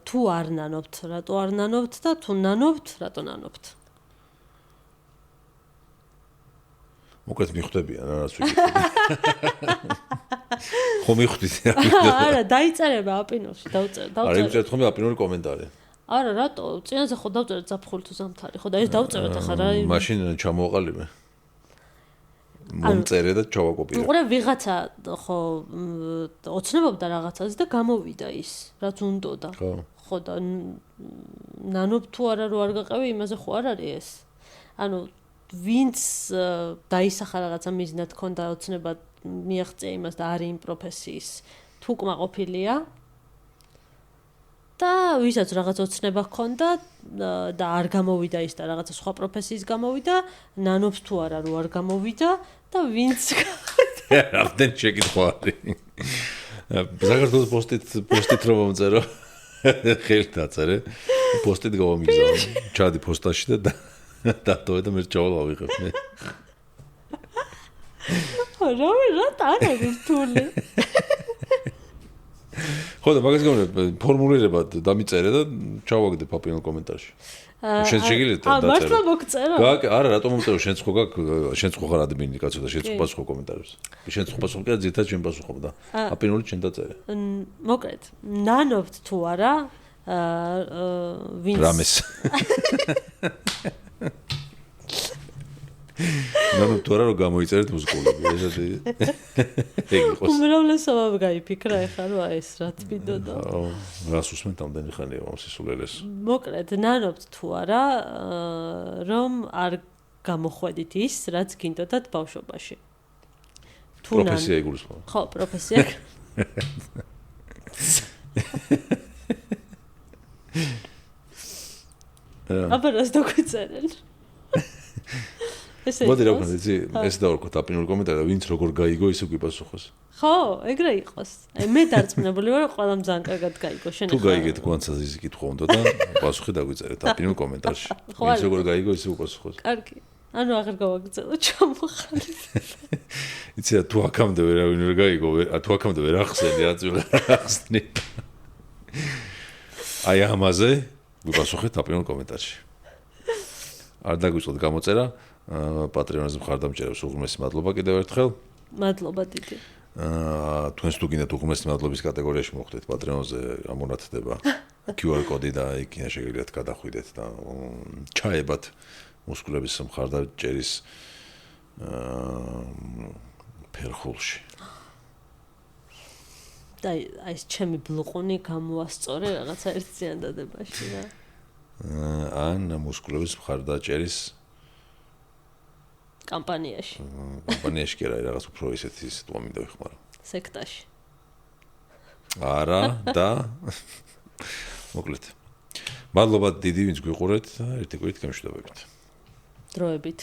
თუ არ ნანობთ, რატო არ ნანობთ და თუ ნანობთ, რატო ნანობთ? მოკეთ მიხვდებიან რაც ვიკითხები. ხო მიხვდით რა. არა, დაიწერება აპინოში, დავწერე. არა, იმწერეთ ხომ აპინური კომენტარი. არა, რატო? წინაზე ხო დავწერეთ ზაფხული თუ ზამთარი, ხო და ეს დავწერეთ ახლა რა. მაშინ ჩამოვაყალიბე. მომწერე და ჩავაკოპირე. უყურე ვიღაცა ხო ოცნებობდა რაღაცას და გამოვიდა ის, რაც უნდოდა. ხო და ნანობ თუ არა რო არ გაყევი, იმაზე ხო არ არის ეს. ანუ ვინც დაისახა რაღაცა მიზნად ქონდა ოცნება მიაღწია იმას და არის იმ პროფესიის თუ კმაყოფილია და ვისაც რაღაც ოცნება ჰქონდა და არ გამოვიდა ის და რაღაცა სხვა პროფესიის გამოვიდა, ნანობს თუ არა რო არ გამოვიდა და ვინც რამდენი შეკითხვა არის. საქართველოს პოსტით რომ მომწერო, ხელით დაწერე, პოსტით გავამიგზავნე. ჩადი პოსტაში და დატოვე და მე ჩავალ ავიღებ მე. რა ტარა რთული. ხო და მაგას გამოვიდა ფორმულირებად დამიწერე და ჩავაგდე პაპინელ კომენტარში. შენ შეგიძლია დაწერო. მართლა მოგწერო? არა, რატომ მომწერო? შენ ხო ხარ ადმინი კაცო და შენ პასუხობ კომენტარებს. შენ ხო პასუხობ და ზედა ჩვენ პასუხობ და პაპინოლი შენ დაწერე. მოკლედ, ნანობთ თუ არა ვინც რამეს. ნანობთ თუ არა რომ გამოიწერეთ მუსიკოლები, ესეთი. ეგ იყოს. უმრავლესობა გაიფიქრა ეხლა რომ ეს რაც მინდოდა. რას უსმენთ ამდენი ხანია მოსისულელეს. მოკლედ, ნანობთ თუ არა რომ არ გამოხვედით ის, რაც გინდოდათ ბავშვობაში. პროფესია იგულისხმება. ხო, პროფესია. აბა რას დაგწერენ? მოდი რა ვქნა, იცი, ეს დავარქვა ტაპინური კომენტარი და ვინც როგორ გაიგო ის უკვე პასუხოს. ხო, ეგრე იყოს. მე დარწმუნებული ვარ, რომ ყველამ ძალიან კარგად გაიგო. შენ თუ გაიგეთ გვანცას ის კითხვა უნდა და პასუხი დაგვიწერეთ ტაპინურ კომენტარში. ვინც როგორ გაიგო ის უკვე პასუხოს. კარგი. ანუ აღარ გავაგრძელო ჩამოხალით. იცი რა თუ აქამდე ვერავინ ვერ გაიგო, თუ აქამდე ვერ ახსენე, რაც ვერ ახსნი. აი ამაზე გვიპასუხეთ ტაპინურ კომენტარში. არ დაგვიწყოთ გამოწერა. პატრიონაზე მხარდამჭერებს უღრმესი მადლობა კიდევ ერთხელ. მადლობა დიდი. თქვენს თუ გინდათ უღრმესი მადლობის კატეგორიაში მოხვდეთ პატრიონზე ამონათდება QR კოდი და იქ შეგიძლიათ გადახვიდეთ და ჩაებათ მუსკულების მხარდამჭერის ფერხულში. და აი ეს ჩემი ბლუყუნი გამოასწორე რაღაცა ერთ ზიანდადებაში რა. ან მუსკულების მხარდაჭერის კამპანიაში. კამპანიაში კი არა, რაღაც უფრო ისეთი სიტუა მინდა ვიხმარო. სექტაში. არა და მოკლედ. მადლობა დიდი ვინც გვიყურეთ და ერთი კვირით გამშვიდობებით. დროებით.